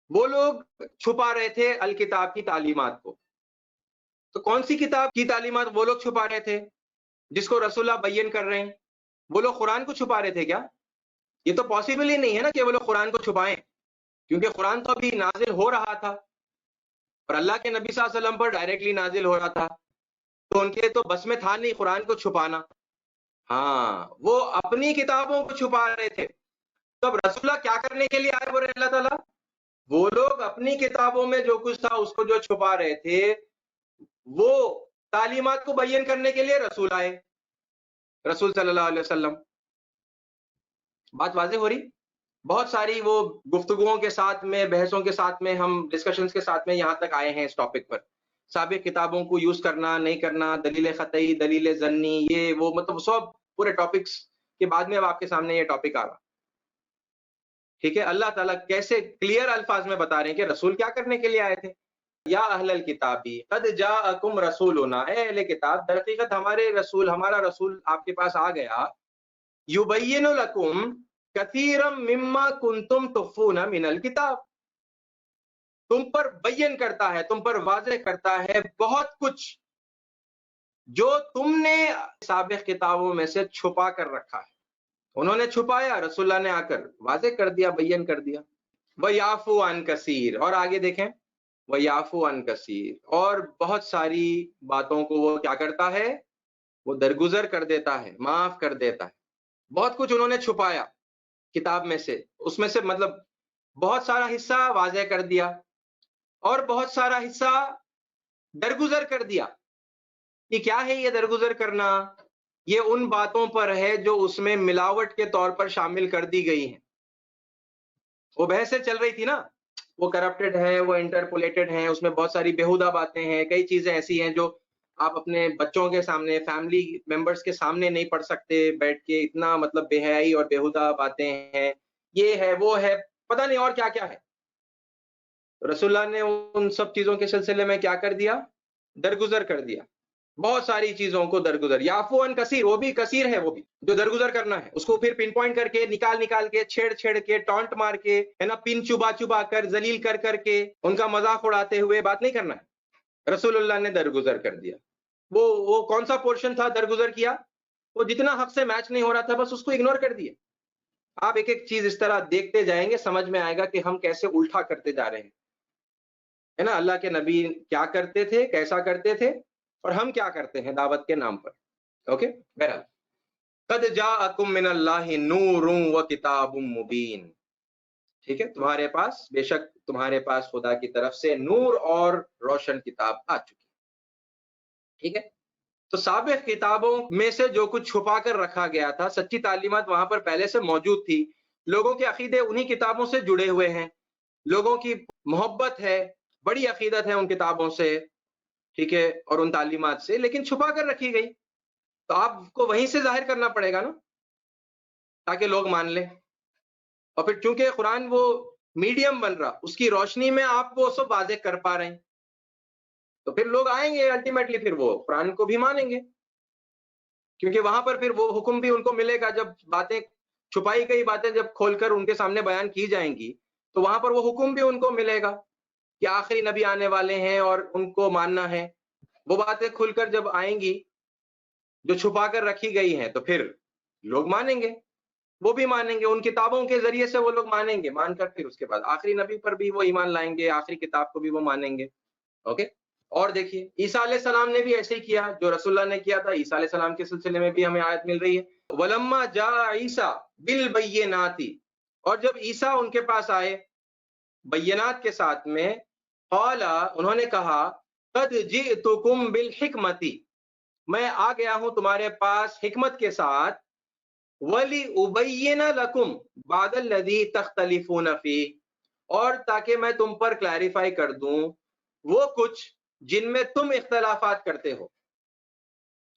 وہ لوگ چھپا رہے تھے الکتاب کی تعلیمات کو. تو کون سی کتاب کی تعلیمات وہ لوگ چھپا رہے تھے جس کو رسول اللہ بیان کر رہے ہیں؟ وہ لوگ قرآن کو چھپا رہے تھے کیا؟ یہ تو پاسبل ہی نہیں ہے نا کہ وہ لوگ قرآن کو چھپائیں، کیونکہ قرآن تو ابھی نازل ہو رہا تھا اور اللہ کے نبی صلی اللہ علیہ وسلم پر ڈائریکٹلی نازل ہو رہا تھا، تو ان کے تو بس میں تھا نہیں قرآن کو چھپانا. ہاں، وہ اپنی کتابوں کو چھپا رہے تھے. تو اب رسول اللہ کیا کرنے کے لیے آئے بول رہے اللہ تعالیٰ؟ وہ لوگ اپنی کتابوں میں جو کچھ تھا اس کو جو چھپا رہے تھے، وہ تعلیمات کو بیان کرنے کے لیے رسول آئے، رسول صلی اللہ علیہ وسلم. بات واضح ہو رہی؟ بہت ساری وہ گفتگوؤں کے ساتھ میں، بحثوں کے ساتھ میں، ہم ڈسکشنز کے ساتھ میں یہاں تک آئے ہیں اس ٹاپک پر. سابق کتابوں کو یوز کرنا نہیں کرنا، دلیل قطعی، دلیل ظنی، یہ وہ مطلب سب پورے ٹاپکس کے بعد میں اب آپ کے سامنے یہ ٹاپک آ رہا، ٹھیک ہے. اللہ تعالیٰ کیسے کلیئر الفاظ میں بتا رہے ہیں کہ رسول کیا کرنے کے لیے آئے تھے. یا اہل الکتابی قد جاءکم رسولنا، اے اہل کتاب، در حقیقت ہمارے رسول، ہمارا رسول آپ کے پاس آ گیا. یبین لکم کثیرا مما کنتم تخفون من الکتاب، تم پر بیان کرتا ہے، تم پر واضح کرتا ہے بہت کچھ جو تم نے سابق کتابوں میں سے چھپا کر رکھا ہے. انہوں نے چھپایا، رسول اللہ نے آ کر واضح کر دیا، بیان کر دیا. وَيَعْفُو عَنْ كَثِيرٍ، اور آگے دیکھیں، وَيَعْفُو عَنْ كَثِيرٍ، اور بہت ساری باتوں کو وہ کیا کرتا ہے؟ وہ درگزر کر دیتا ہے، معاف کر دیتا ہے. بہت کچھ انہوں نے چھپایا کتاب میں سے، اس میں سے مطلب بہت سارا حصہ واضح کر دیا اور بہت سارا حصہ درگزر کر دیا. یہ کیا ہے یہ درگزر کرنا؟ یہ ان باتوں پر ہے جو اس میں ملاوٹ کے طور پر شامل کر دی گئی ہیں. وہ بحثیں چل رہی تھی نا، وہ کرپٹڈ ہے، وہ انٹرپولیٹڈ ہیں، اس میں بہت ساری بیہودہ باتیں ہیں، کئی چیزیں ایسی ہیں جو آپ اپنے بچوں کے سامنے، فیملی ممبرز کے سامنے نہیں پڑھ سکتے بیٹھ کے، اتنا مطلب بے حیائی اور بیہودہ باتیں ہیں، یہ ہے وہ ہے، پتہ نہیں اور کیا کیا ہے. رسول اللہ نے ان سب چیزوں کے سلسلے میں کیا کر دیا؟ درگزر کر دیا. بہت ساری چیزوں کو درگزر، یعفو عن کثیر، وہ بھی کثیر ہے، وہ بھی جو درگزر کرنا ہے اس کو پھر پن پوائنٹ کر کے نکال کے چھیڑ کے ٹانٹ مار کے ہے نا، پن چبا کر ذلیل کر کے ان کا مذاق اڑاتے ہوئے بات نہیں کرنا ہے۔ رسول اللہ نے درگزر کر دیا۔ وہ کون سا پورشن تھا درگزر کیا؟ وہ جتنا حق سے میچ نہیں ہو رہا تھا بس اس کو اگنور کر دیا۔ آپ ایک ایک چیز اس طرح دیکھتے جائیں گے، سمجھ میں آئے گا کہ ہم کیسے الٹا کرتے جا رہے ہیں، ہے نا۔ اللہ کے نبی کیا کرتے تھے، کیسا کرتے تھے، اور ہم کیا کرتے ہیں دعوت کے نام پر۔ اوکے، بہرحال قد جاءکم من اللہ نور و کتاب مبین، ٹھیک ہے، تمہارے پاس بے شک تمہارے پاس خدا کی طرف سے نور اور روشن کتاب آ چکی، ٹھیک ہے۔ تو سابق کتابوں میں سے جو کچھ چھپا کر رکھا گیا تھا، سچی تعلیمات وہاں پر پہلے سے موجود تھی، لوگوں کے عقیدے انہی کتابوں سے جڑے ہوئے ہیں، لوگوں کی محبت ہے، بڑی عقیدت ہے ان کتابوں سے، ٹھیک ہے، اور ان تعلیمات سے، لیکن چھپا کر رکھی گئی، تو آپ کو وہیں سے ظاہر کرنا پڑے گا نا، تاکہ لوگ مان لیں۔ اور پھر چونکہ قرآن وہ میڈیم بن رہا، اس کی روشنی میں آپ وہ سب واضح کر پا رہے ہیں، تو پھر لوگ آئیں گے الٹیمیٹلی، پھر وہ قرآن کو بھی مانیں گے، کیونکہ وہاں پر پھر وہ حکم بھی ان کو ملے گا، جب باتیں چھپائی گئی باتیں جب کھول کر ان کے سامنے بیان کی جائیں گی تو وہاں پر وہ حکم بھی ان کو ملے گا کہ آخری نبی آنے والے ہیں اور ان کو ماننا ہے۔ وہ باتیں کھل کر جب آئیں گی جو چھپا کر رکھی گئی ہیں تو پھر لوگ مانیں گے، وہ بھی مانیں گے، ان کتابوں کے ذریعے سے وہ لوگ مانیں گے، مان کر پھر اس کے بعد آخری نبی پر بھی وہ ایمان لائیں گے، آخری کتاب کو بھی وہ مانیں گے۔ اوکے، اور دیکھیے عیسیٰ علیہ السلام نے بھی ایسے ہی کیا جو رسول اللہ نے کیا تھا۔ عیسیٰ علیہ السلام کے سلسلے میں بھی ہمیں آیت مل رہی ہے، وَلَمَّا جَاءَ عِيسَىٰ بِالْبَيِّنَاتِ، اور جب عیسیٰ ان کے پاس آئے بینات کے ساتھ میں، قَالَ، انہوں نے کہا، قَدْ جِئْتُكُمْ بِالْحِكْمَةِ، میں آ گیا ہوں تمہارے پاس حکمت کے ساتھ، وَلِأُبَيِّنَ لَكُمْ بَعْضَ الَّذِي تَخْتَلِفُونَ فِيهِ، اور تاکہ میں تم پر کلیریفائی کر دوں وہ کچھ جن میں تم اختلافات کرتے ہو،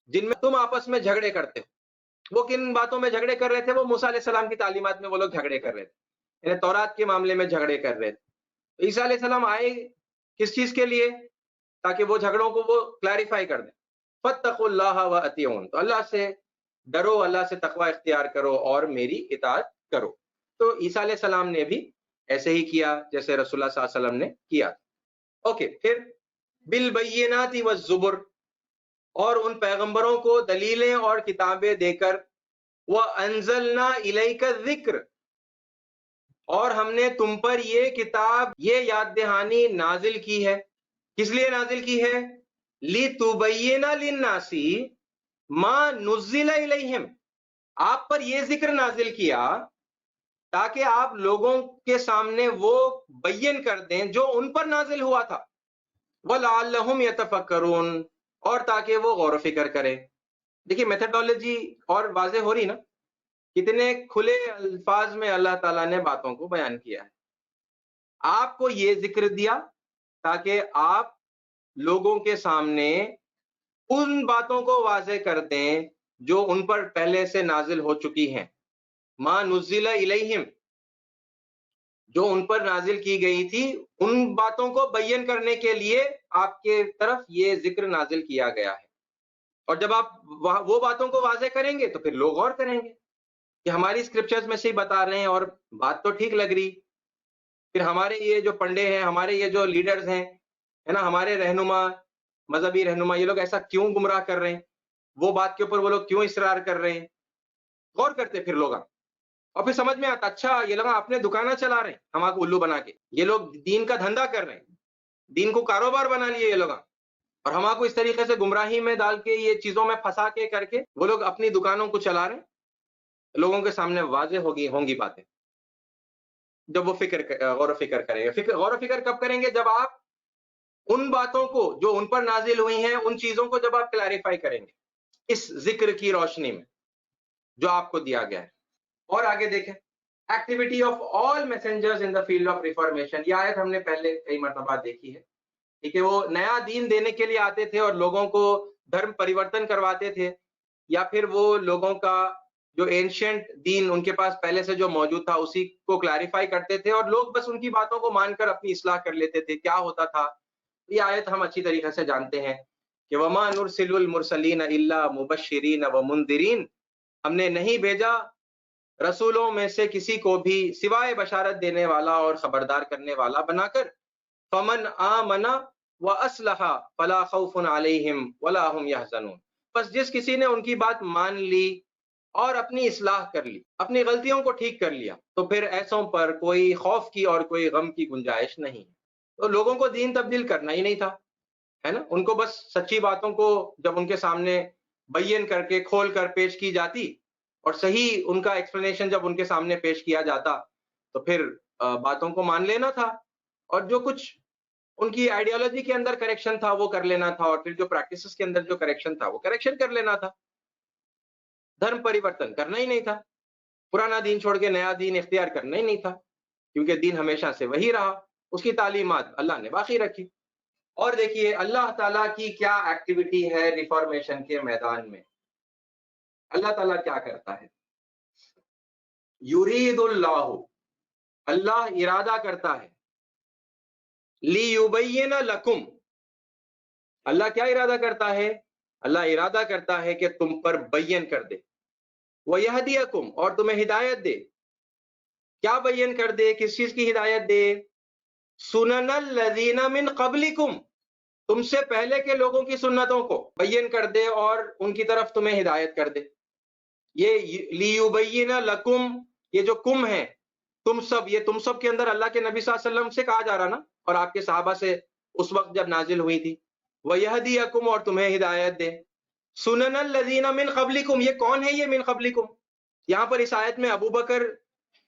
جن میں تم آپس میں جھگڑے کرتے ہو۔ وہ کن باتوں میں جھگڑے کر رہے تھے؟ وہ موسیٰ علیہ السلام کی تعلیمات میں وہ لوگ جھگڑے کر رہے تھے، یعنی تورات کے معاملے میں جھگڑے کر رہے تھے۔ عیسیٰ علیہ السلام آئے کس چیز کے لیے؟ تاکہ وہ جھگڑوں کو وہ کلیریفائی کر دیں۔ فَاتَّقُوا اللَّهَ وَأَطِیعُونِ، تو اللہ سے ڈرو، اللہ سے تقوی اختیار کرو اور میری اطاعت کرو۔ تو عیسیٰ علیہ السلام نے بھی ایسے ہی کیا جیسے رسول اللہ صلی اللہ علیہ وسلم نے کیا۔ اوکے، پھر بالبینات والزبر، اور ان پیغمبروں کو دلیلیں اور کتابیں دے کر، وانزلنا الیک الذکر، اور ہم نے تم پر یہ کتاب، یہ یاد دہانی نازل کی ہے۔ کس لیے نازل کی ہے؟ لتبین للناس ما نزل الیہم، آپ پر یہ ذکر نازل کیا تاکہ آپ لوگوں کے سامنے وہ بیان کر دیں جو ان پر نازل ہوا تھا، وَلَعَلَّهُمْ يَتَفَكَّرُونَ، اور تاکہ وہ غور و فکر کریں۔ دیکھیے میتھڈالوجی اور واضح ہو رہی نا، کتنے کھلے الفاظ میں اللہ تعالیٰ نے باتوں کو بیان کیا ہے۔ آپ کو یہ ذکر دیا تاکہ آپ لوگوں کے سامنے ان باتوں کو واضح کر دیں جو ان پر پہلے سے نازل ہو چکی ہیں، ما نزل الیہم، جو ان پر نازل کی گئی تھی، ان باتوں کو بیان کرنے کے لیے آپ کے طرف یہ ذکر نازل کیا گیا ہے۔ اور جب آپ وہ باتوں کو واضح کریں گے تو پھر لوگ غور کریں گے کہ ہماری اسکرپچرز میں سے ہی بتا رہے ہیں اور بات تو ٹھیک لگ رہی، پھر ہمارے یہ جو پنڈے ہیں، ہمارے یہ جو لیڈرز ہیں، ہے نا، ہمارے رہنما، مذہبی رہنما، یہ لوگ ایسا کیوں گمراہ کر رہے ہیں، وہ بات کے اوپر وہ لوگ کیوں اصرار کر رہے ہیں، غور کرتے پھر لوگ، اور پھر سمجھ میں آتا اچھا یہ لوگ اپنے دکانہ چلا رہے ہیں ہم کو الو بنا کے، یہ لوگ دین کا دھندا کر رہے ہیں، دین کو کاروبار بنا لیے یہ لوگ، اور ہم کو اس طریقے سے گمراہی میں ڈال کے یہ چیزوں میں پھنسا کے کر کے وہ لوگ اپنی دکانوں کو چلا رہے ہیں۔ لوگوں کے سامنے واضح ہوں گی باتیں جب وہ غور و فکر کریں گے۔ غور و فکر کب کریں گے؟ جب آپ ان باتوں کو جو ان پر نازل ہوئی ہیں، ان چیزوں کو جب آپ کلیریفائی کریں گے اس ذکر کی روشنی میں جو آپ کو دیا گیا ہے۔ اور آگے دیکھیں، activity of all messengers in the field of reformation, یہ آیت ہم نے پہلے کئی مرتبہ دیکھی ہے، ٹھیک ہے۔ وہ نیا دین دینے کے لیے آتے تھے اور لوگوں کو دھرم پریورتن کرواتے تھے، یا پھر وہ لوگوں کا جو اینشنٹ دین ان کے پاس پہلے سے جو موجود تھا اسی کو کلیریفائی کرتے تھے، اور لوگ بس ان کی باتوں کو مان کر اپنی اصلاح کر لیتے تھے۔ کیا ہوتا تھا یہ آیت ہم اچھی طریقے سے جانتے ہیں کہ وما نرسل المرسلین الا مبشرین و منذرین، ہم نے نہیں بھیجا رسولوں میں سے کسی کو بھی سوائے بشارت دینے والا اور خبردار کرنے والا بنا کر، فمن آمن واصلح فلا خوف علیہم ولا هم يحزنون، بس جس کسی نے ان کی بات مان لی اور اپنی اصلاح کر لی، اپنی غلطیوں کو ٹھیک کر لیا، تو پھر ایسوں پر کوئی خوف کی اور کوئی غم کی گنجائش نہیں۔ تو لوگوں کو دین تبدیل کرنا ہی نہیں تھا، ہے نا، ان کو بس سچی باتوں کو جب ان کے سامنے بیان کر کے کھول کر پیش کی جاتی اور صحیح ان کا ایکسپلینیشن جب ان کے سامنے پیش کیا جاتا تو پھر باتوں کو مان لینا تھا، اور جو کچھ ان کی آئیڈیالوجی کے اندر کریکشن تھا وہ کر لینا تھا، اور پھر جو پریکٹسز کے اندر جو کریکشن تھا وہ کریکشن کر لینا تھا۔ دھرم پریورتن کرنا ہی نہیں تھا، پرانا دین چھوڑ کے نیا دین اختیار کرنا ہی نہیں تھا، کیونکہ دین ہمیشہ سے وہی رہا، اس کی تعلیمات اللہ نے باقی رکھی۔ اور دیکھیے اللہ تعالیٰ کی کیا ایکٹیویٹی ہے ریفارمیشن کے میدان میں۔ اللہ تعالیٰ کیا کرتا ہے؟ یرید اللہ، اللہ ارادہ کرتا ہے، لیبین لکم، اللہ کیا ارادہ کرتا ہے؟ اللہ ارادہ کرتا ہے کہ تم پر بیان کر دے، ویہدیکم، اور تمہیں ہدایت دے۔ کیا بیان کر دے؟ کس چیز کی ہدایت دے؟ سنن الذین من قبلکم، تم سے پہلے کے لوگوں کی سنتوں کو بیان کر دے اور ان کی طرف تمہیں ہدایت کر دے۔ یہ لیبین لکم، یہ جو کم ہے تم سب، یہ تم سب کے اندر اللہ کے نبی صلی اللہ علیہ وسلم سے کہا جا رہا نا، اور آپ کے صحابہ سے اس وقت جب نازل ہوئی تھی۔ وَيَهْدِيَكُمْ، اور تمہیں ہدایت دے۔ سُنَنَ الَّذِينَ مِن قَبْلِكُمْ، یہ کون ہے یہ من قبلکم؟ یہاں پر اس آیت میں ابو بکر،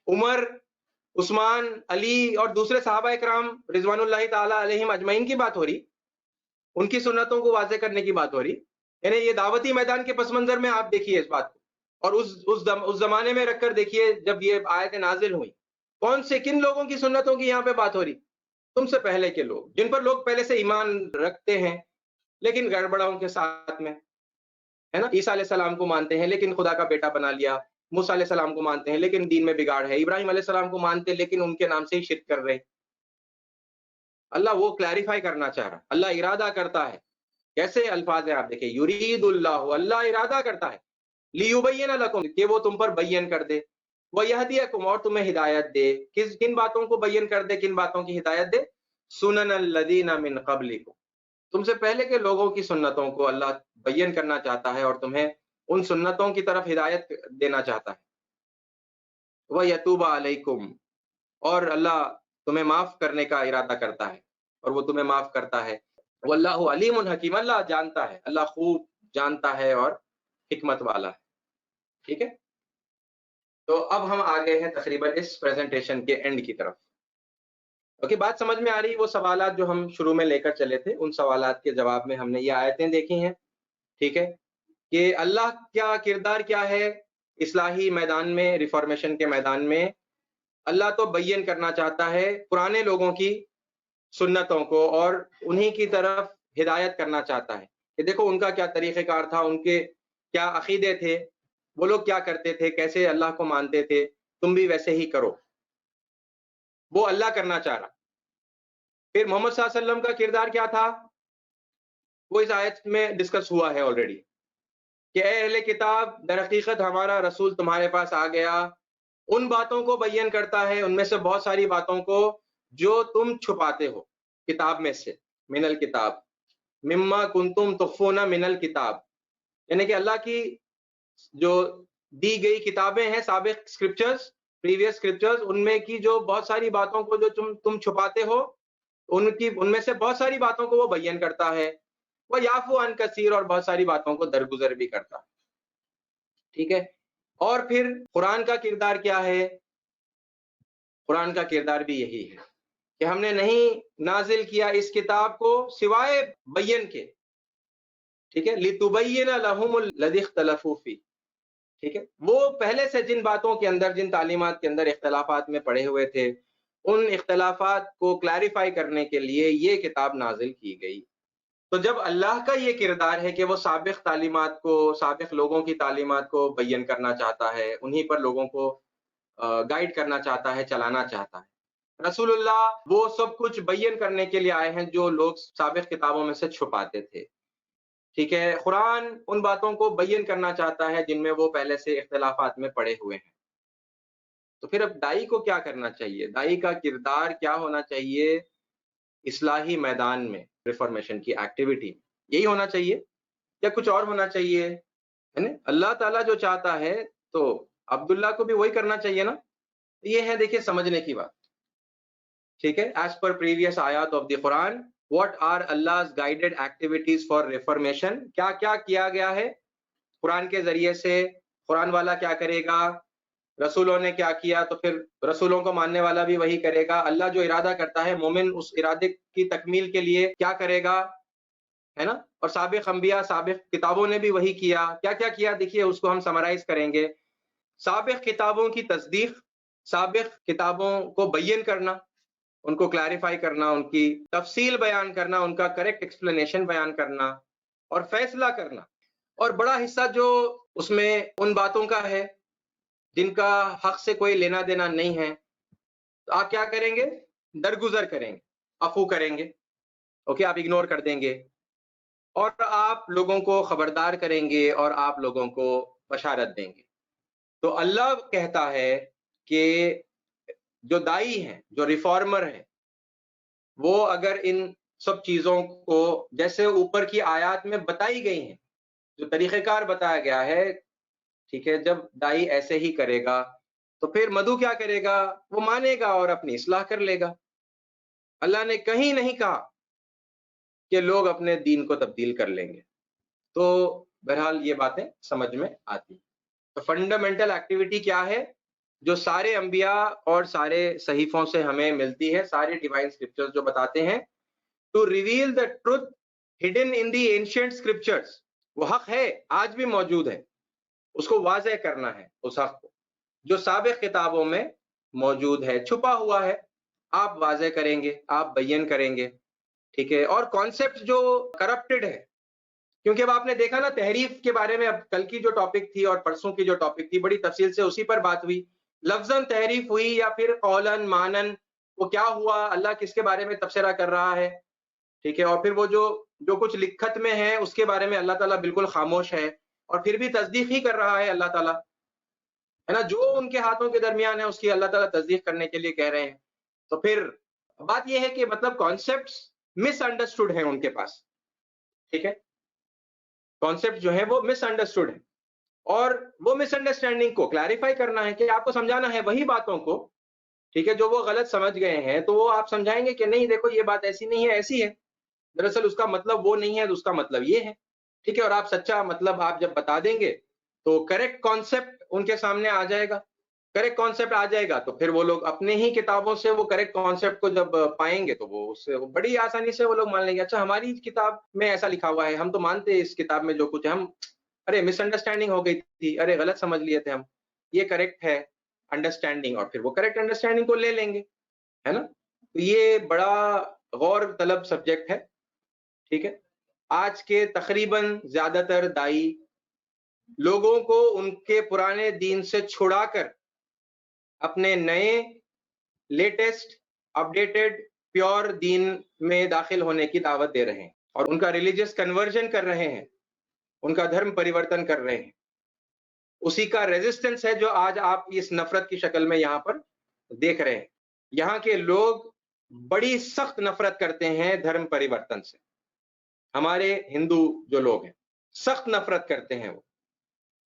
عمر، عثمان، علی اور دوسرے صحابہ اکرام رضوان اللہ تعالی علیہم اجمعین کی بات ہو رہی، ان کی سنتوں کو واضح کرنے کی بات ہو رہی۔ یعنی یہ دعوتی میدان کے پس منظر میں آپ دیکھیے اس بات کو، اور اس زمانے میں رکھ کر دیکھیے جب یہ آیتیں نازل ہوئی، کون سے کن لوگوں کی سنتوں کی یہاں پہ بات ہو رہی؟ تم سے پہلے کے لوگ، جن پر لوگ پہلے سے ایمان رکھتے ہیں لیکن گڑبڑاؤں کے ساتھ میں، ہے نا۔ عیسیٰ علیہ السلام کو مانتے ہیں لیکن خدا کا بیٹا بنا لیا، موسیٰ علیہ السلام کو مانتے ہیں لیکن دین میں بگاڑ ہے، ابراہیم علیہ السلام کو مانتے لیکن ان کے نام سے ہی شرک کر رہے۔ اللہ وہ کلیریفائی کرنا چاہ رہا، اللہ ارادہ کرتا ہے۔ کیسے الفاظ ہیں آپ دیکھیں، یرید اللہ، اللہ ارادہ کرتا ہے، لیبین لکم، کہ وہ تم پر بیان کر دے، ویہدیکم، اور تمہیں ہدایت دے۔ کن باتوں کو بیان کر دے، کن باتوں کی ہدایت دے؟ سنن الذین من قبلکم، تم سے پہلے کے لوگوں کی سنتوں کو اللہ بیان کرنا چاہتا ہے اور تمہیں ان سنتوں کی طرف ہدایت دینا چاہتا ہے۔ وَيَتُوبَ عَلَيْكُمْ، اور اللہ تمہیں معاف کرنے کا ارادہ کرتا ہے اور وہ تمہیں معاف کرتا ہے۔ واللہ علیم حکیم، اللہ جانتا ہے، اللہ خوب جانتا ہے اور حکمت والا ہے۔ ٹھیک ہے، تو اب ہم آگے ہیں تقریباً اس پریزنٹیشن کے اینڈ کی طرف۔ اوکے، بات سمجھ میں آ رہی؟ وہ سوالات جو ہم شروع میں لے کر چلے تھے، ان سوالات کے جواب میں ہم نے یہ آیتیں دیکھی ہیں، ٹھیک ہے، کہ اللہ کیا کردار کیا ہے اصلاحی میدان میں، ریفارمیشن کے میدان میں۔ اللہ تو بیان کرنا چاہتا ہے پرانے لوگوں کی سنتوں کو اور انہی کی طرف ہدایت کرنا چاہتا ہے کہ دیکھو ان کا کیا طریقہ کار تھا، ان کے کیا عقیدے تھے، وہ لوگ کیا کرتے تھے، کیسے اللہ کو مانتے تھے، تم بھی ویسے ہی کرو۔ وہ اللہ کرنا چاہ رہا۔ پھر محمد صلی اللہ علیہ وسلم کا کردار کیا تھا، وہ اس آیت میں ڈسکس ہوا ہے آلریڈی، کہ اے اہل کتاب، در حقیقت ہمارا رسول تمہارے پاس آ گیا، ان باتوں کو بیان کرتا ہے، ان میں سے بہت ساری باتوں کو جو تم چھپاتے ہو کتاب میں سے، من الکتاب، مما کنتم تخفون من الکتاب، یعنی کہ اللہ کی جو دی گئی کتابیں ہیں، سابق اسکرپچرز، پریویس اسکرپچرز، ان میں کی جو بہت ساری باتوں کو جو تم چھپاتے ہو، ان میں سے بہت ساری باتوں کو وہ بیان کرتا ہے۔ وہ یعفو عن کثیر، اور بہت ساری باتوں کو درگزر بھی کرتا ہے۔ ٹھیک ہے، اور پھر قرآن کا کردار کیا ہے؟ قرآن کا کردار بھی یہی ہے کہ ہم نے نہیں نازل کیا اس کتاب کو سوائے بیان کے، ٹھیک ہے، لِتُبَيِّنَ لَهُمُ الَّذِي اخْتَلَفُوا فِيهِ، ٹھیک ہے، وہ پہلے سے جن باتوں کے اندر، جن تعلیمات کے اندر اختلافات میں پڑے ہوئے تھے، ان اختلافات کو کلیریفائی کرنے کے لیے یہ کتاب نازل کی گئی۔ تو جب اللہ کا یہ کردار ہے کہ وہ سابق تعلیمات کو، سابق لوگوں کی تعلیمات کو بیان کرنا چاہتا ہے، انہی پر لوگوں کو گائیڈ کرنا چاہتا ہے، چلانا چاہتا ہے، رسول اللہ وہ سب کچھ بیان کرنے کے لیے آئے ہیں جو لوگ سابق کتابوں میں سے چھپاتے تھے۔ ٹھیک ہے، قرآن ان باتوں کو بیان کرنا چاہتا ہے جن میں وہ پہلے سے اختلافات میں پڑے ہوئے ہیں۔ تو پھر اب دائی کو کیا کرنا چاہیے؟ دائی کا کردار کیا ہونا چاہیے اصلاحی میدان میں، ریفارمیشن کی ایکٹیویٹی؟ یہی ہونا چاہیے یا کچھ اور ہونا چاہیے؟ ہے نا؟ اللہ تعالیٰ جو چاہتا ہے تو عبداللہ کو بھی وہی کرنا چاہیے نا۔ یہ ہے دیکھیے سمجھنے کی بات، ٹھیک ہے۔ As per previous ayat of the Quran, what are Allah's guided activities for reformation؟ کیا کیا کیا گیا ہے قرآن کے ذریعے سے؟ قرآن والا کیا کرے گا، رسولوں نے کیا کیا، تو پھر رسولوں کو ماننے والا بھی وہی کرے گا۔ اللہ جو ارادہ کرتا ہے مومن اس ارادے کی تکمیل کے لیے کیا کرے گا، ہے نا۔ اور سابق انبیاء، سابق کتابوں نے بھی وہی کیا۔ کیا کیا کیا دیکھیے، اس کو ہم سمرائز کریں گے۔ سابق کتابوں کی تصدیق، سابق کتابوں کو بیان کرنا، ان کو کلیریفائی کرنا، ان کی تفصیل بیان کرنا، ان کا کریکٹ ایکسپلینیشن بیان کرنا اور فیصلہ کرنا۔ اور بڑا حصہ جو اس میں ان باتوں کا ہے جن کا حق سے کوئی لینا دینا نہیں ہے، تو آپ کیا کریں گے؟ درگزر کریں گے، عفو کریں گے، اوکے، آپ اگنور کر دیں گے اور آپ لوگوں کو خبردار کریں گے اور آپ لوگوں کو بشارت دیں گے۔ تو اللہ کہتا ہے کہ جو دائی ہیں، جو ریفارمر ہیں، وہ اگر ان سب چیزوں کو جیسے اوپر کی آیات میں بتائی گئی ہیں، جو طریقہ کار بتایا گیا ہے، ٹھیک ہے، جب دائی ایسے ہی کرے گا تو پھر مدعو کیا کرے گا؟ وہ مانے گا اور اپنی اصلاح کر لے گا۔ اللہ نے کہیں نہیں کہا کہ لوگ اپنے دین کو تبدیل کر لیں گے۔ تو بہرحال یہ باتیں سمجھ میں آتی۔ تو فنڈامنٹل ایکٹیویٹی کیا ہے جو سارے انبیاء اور سارے صحیفوں سے ہمیں ملتی ہے، سارے ڈیوائن اسکرپچرز جو بتاتے ہیں، to reveal the truth hidden in the ancient scriptures, وہ حق ہے، آج بھی موجود ہے، اس کو واضح کرنا ہے، اس حق کو جو سابق کتابوں میں موجود ہے، چھپا ہوا ہے، آپ واضح کریں گے، آپ بیان کریں گے، ٹھیک ہے۔ اور کانسیپٹ جو کرپٹڈ ہے، کیونکہ اب آپ نے دیکھا نا تحریف کے بارے میں، اب کل کی جو ٹاپک تھی اور پرسوں کی جو ٹاپک تھی، بڑی تفصیل سے اسی پر بات ہوئی۔ لفظاً تحریف ہوئی یا پھر قولاً مانن، وہ کیا ہوا، اللہ کس کے بارے میں تبصرہ کر رہا ہے، ٹھیک ہے۔ اور پھر وہ جو کچھ لکھت میں ہے اس کے بارے میں اللہ تعالیٰ بالکل خاموش ہے، اور پھر بھی تصدیق ہی کر رہا ہے اللہ تعالیٰ، ہے نا۔ جو ان کے ہاتھوں کے درمیان ہے اس کی اللہ تعالیٰ تصدیق کرنے کے لیے کہہ رہے ہیں۔ تو پھر بات یہ ہے کہ مطلب کانسیپٹس مس انڈرسٹوڈ ہیں ان کے پاس، ٹھیک ہے، کانسیپٹ جو ہے وہ مس انڈرسٹوڈ ہے، اور وہ مس انڈرسٹینڈنگ کو کلیریفائی کرنا ہے کہ آپ کو سمجھانا ہے وہی باتوں کو، ٹھیک ہے، جو وہ غلط سمجھ گئے ہیں، تو وہ آپ سمجھائیں گے کہ نہیں دیکھو یہ بات ایسی نہیں ہے، ایسی ہے، دراصل اس کا مطلب وہ نہیں ہے، اس کا مطلب یہ ہے، ٹھیک ہے۔ اور آپ سچا مطلب آپ جب بتا دیں گے تو کریکٹ کانسیپٹ ان کے سامنے آ جائے گا، کریکٹ کانسیپٹ آ جائے گا تو پھر وہ لوگ اپنے ہی کتابوں سے وہ کریکٹ کانسیپٹ کو جب پائیں گے تو وہ اس سے بڑی آسانی سے وہ لوگ مان لیں گے، اچھا ہماری کتاب میں ایسا لکھا ہوا ہے، ہم تو مانتے ہیں اس کتاب میں جو کچھ ہے، ہم ارے مس انڈرسٹینڈنگ ہو گئی تھی، ارے غلط سمجھ لیے تھے ہم، یہ کریکٹ ہے انڈرسٹینڈنگ، اور پھر وہ کریکٹ انڈرسٹینڈنگ کو لے لیں گے، ہے نا۔ تو یہ بڑا غور طلب سبجیکٹ ہے، ٹھیک ہے۔ آج کے تقریباً زیادہ تر دائی لوگوں کو ان کے پرانے دین سے چھڑا کر اپنے نئے لیٹسٹ اپڈیٹڈ پیور دین میں داخل ہونے کی دعوت دے رہے ہیں، اور ان کا ریلیجیس کنورژن کر رہے ہیں، ان کا دھرم پریورتن کر رہے ہیں۔ اسی کا ریزسٹنس ہے جو آج آپ اس نفرت کی شکل میں یہاں پر دیکھ رہے ہیں۔ یہاں کے لوگ بڑی سخت نفرت کرتے ہیں دھرم پریورتن سے، ہمارے ہندو جو لوگ ہیں سخت نفرت کرتے ہیں وہ،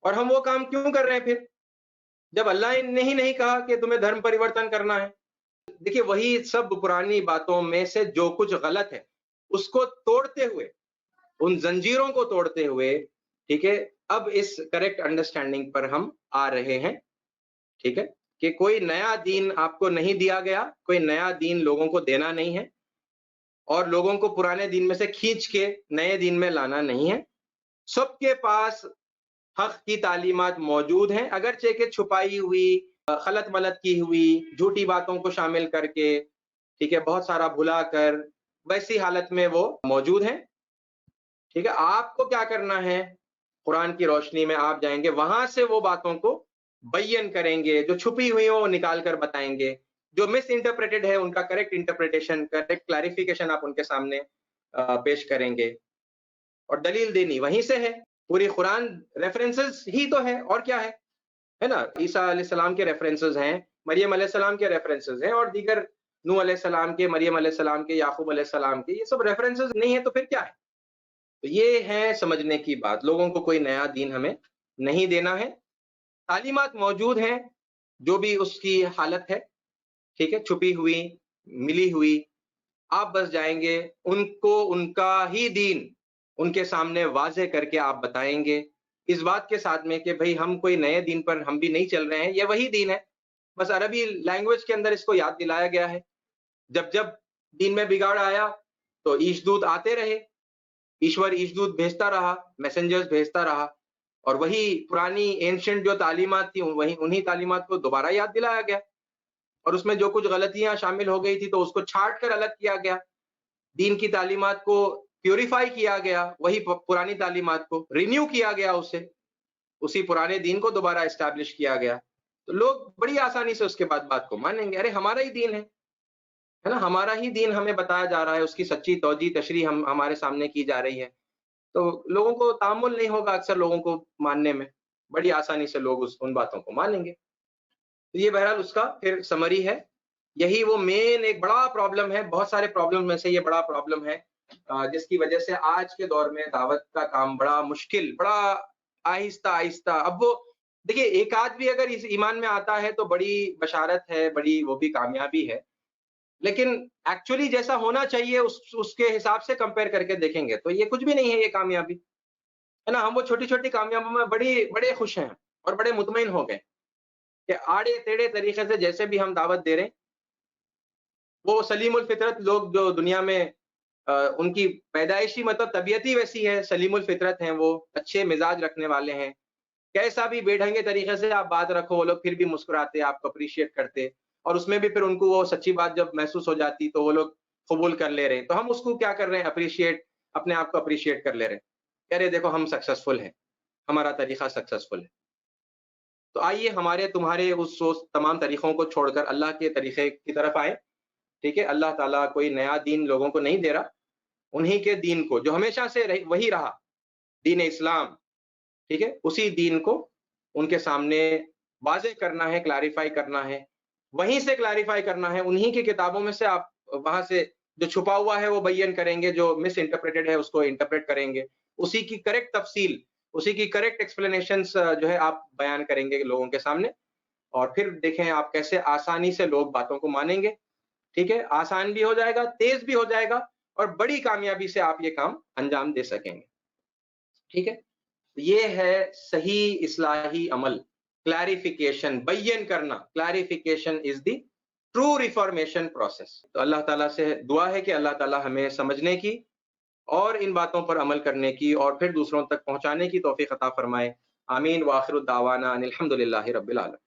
اور ہم وہ کام کیوں کر رہے ہیں پھر جب اللہ نے ہی نہیں کہا کہ تمہیں دھرم پریورتن کرنا ہے؟ دیکھیے وہی سب پرانی باتوں میں سے جو کچھ غلط ہے اس کو توڑتے ہوئے، ان زنجیروں کو توڑتے ہوئے، ٹھیک ہے، اب اس کریکٹ انڈرسٹینڈنگ پر ہم آ رہے ہیں، ٹھیک ہے، کہ کوئی نیا دین آپ کو نہیں دیا گیا، کوئی نیا دین لوگوں کو دینا نہیں ہے، اور لوگوں کو پرانے دین میں سے کھینچ کے نئے دین میں لانا نہیں ہے۔ سب کے پاس حق کی تعلیمات موجود ہیں، اگرچہ کہ چھپائی ہوئی، خلط ملط کی ہوئی، جھوٹی باتوں کو شامل کر کے، ٹھیک ہے، بہت سارا بھلا کر، ویسی حالت میں وہ موجود ہیں، ٹھیک ہے۔ آپ کو کیا کرنا ہے؟ قرآن کی روشنی میں آپ جائیں گے، وہاں سے وہ باتوں کو بیان کریں گے، جو چھپی ہوئی ہوں وہ نکال کر بتائیں گے، جو مس انٹرپریٹڈ ہے ان کا کریکٹ انٹرپریٹیشن، کریکٹ کلیریفیکیشن آپ ان کے سامنے پیش کریں گے، اور دلیل دینی وہیں سے ہے. پوری قرآن ریفرنسز ہی تو ہے، اور کیا ہے نا. عیسیٰ علیہ السلام کے ریفرنسز ہیں، مریم علیہ السلام کے ریفرنسز ہیں، اور دیگر نوح علیہ السلام کے، مریم علیہ السلام کے، یعقوب علیہ السلام کے. یہ سب ریفرنسز نہیں ہیں تو پھر کیا ہے؟ تو یہ ہے سمجھنے کی بات. لوگوں کو کوئی نیا دین ہمیں نہیں دینا ہے. تعلیمات موجود ہیں، جو بھی اس کی حالت ہے، ٹھیک ہے، چھپی ہوئی، ملی ہوئی. آپ بس جائیں گے ان کو ان کا ہی دین ان کے سامنے واضح کر کے آپ بتائیں گے، اس بات کے ساتھ میں کہ بھئی ہم کوئی نئے دین پر ہم بھی نہیں چل رہے ہیں، یہ وہی دین ہے، بس عربی لینگویج کے اندر اس کو یاد دلایا گیا ہے. جب جب دین میں بگاڑ آیا تو ایش دود آتے رہے، ایشور ایش دود بھیجتا رہا، میسنجرز بھیجتا رہا، اور وہی پرانی اینشنٹ جو تعلیمات تھی وہی انہی تعلیمات کو دوبارہ یاد دلایا گیا، اور اس میں جو کچھ غلطیاں شامل ہو گئی تھی تو اس کو چھانٹ کر الگ کیا گیا. دین کی تعلیمات کو پیوریفائی کیا گیا، وہی پرانی تعلیمات کو رینیو کیا گیا، اسے اسی پرانے دین کو دوبارہ اسٹیبلش کیا گیا. تو لوگ بڑی آسانی سے اس کے بعد بات کو مانیں گے. ارے ہمارا ہی دین ہے نا، ہمارا ہی دین ہمیں بتایا جا رہا ہے، اس کی سچی توجیہ تشریح ہمارے سامنے کی جا رہی ہے. تو لوگوں کو تامل نہیں ہوگا اکثر لوگوں کو ماننے میں، بڑی آسانی سے لوگ ان باتوں کو مانیں گے. تو یہ بہرحال اس کا پھر سمری ہے. یہی وہ مین ایک بڑا پرابلم ہے، بہت سارے پرابلم میں سے یہ بڑا پرابلم ہے، جس کی وجہ سے آج کے دور میں دعوت کا کام بڑا مشکل، بڑا آہستہ آہستہ. اب وہ دیکھیے، ایک آدھ بھی اگر اس ایمان میں آتا ہے تو بڑی بشارت ہے، بڑی وہ بھی کامیابی ہے. لیکن ایکچولی جیسا ہونا چاہیے اس کے حساب سے کمپیئر کر کے دیکھیں گے تو یہ کچھ بھی نہیں ہے، یہ کامیابی ہے نا. ہم وہ چھوٹی چھوٹی کامیابیوں میں بڑے خوش ہیں اور بڑے مطمئن ہو گئے کہ آڑے ٹیڑھے طریقے سے جیسے بھی ہم دعوت دے رہے ہیں، وہ سلیم الفطرت لوگ جو دنیا میں ان کی پیدائشی مطلب طبیعت ہی ویسی ہے، سلیم الفطرت ہیں، وہ اچھے مزاج رکھنے والے ہیں. کیسا بھی بے ڈھنگے طریقے سے آپ بات رکھو، وہ لوگ پھر بھی مسکراتے، آپ کو اپریشیٹ کرتے، اور اس میں بھی پھر ان کو وہ سچی بات جب محسوس ہو جاتی تو وہ لوگ قبول کر لے رہے ہیں. تو ہم اس کو کیا کر رہے ہیں؟ اپریشیٹ، اپنے آپ کو اپریشیٹ کر لے رہے ہیں، کہہ رہے دیکھو ہم سکسیسفل ہیں، ہمارا طریقہ سکسیسفل ہے. تو آئیے ہمارے تمہارے اس تمام طریقوں کو چھوڑ کر اللہ کے طریقے کی طرف آئے. ٹھیک ہے، اللہ تعالیٰ کوئی نیا دین لوگوں کو نہیں دے رہا، انہی کے دین کو جو ہمیشہ سے وہی رہا، دین اسلام، ٹھیک ہے، اسی دین کو ان کے سامنے واضح کرنا ہے، کلیریفائی کرنا ہے، وہیں سے کلیریفائی کرنا ہے. انہی کی کتابوں میں سے آپ وہاں سے جو چھپا ہوا ہے وہ بیان کریں گے، جو مس انٹرپریٹڈ ہے اس کو انٹرپریٹ کریں گے، اسی کی کریکٹ تفصیل، اسی کی کریکٹ ایکسپلینیشنز جو ہے آپ بیان کریں گے لوگوں کے سامنے. اور پھر دیکھیں آپ کیسے آسانی سے لوگ باتوں کو مانیں گے. ٹھیک ہے، آسان بھی ہو جائے گا، تیز بھی ہو جائے گا، اور بڑی کامیابی سے آپ یہ کام انجام دے سکیں گے. ٹھیک ہے، یہ ہے صحیح اصلاحی عمل، کلیریفیکیشن، بیان کرنا. Clarification is the true reformation process. تو اللہ تعالیٰ سے دعا ہے کہ اللہ تعالیٰ ہمیں سمجھنے کی اور ان باتوں پر عمل کرنے کی اور پھر دوسروں تک پہنچانے کی توفیق عطا فرمائے. آمین. وآخر الدعوانا ان الحمد للہ رب العالمین.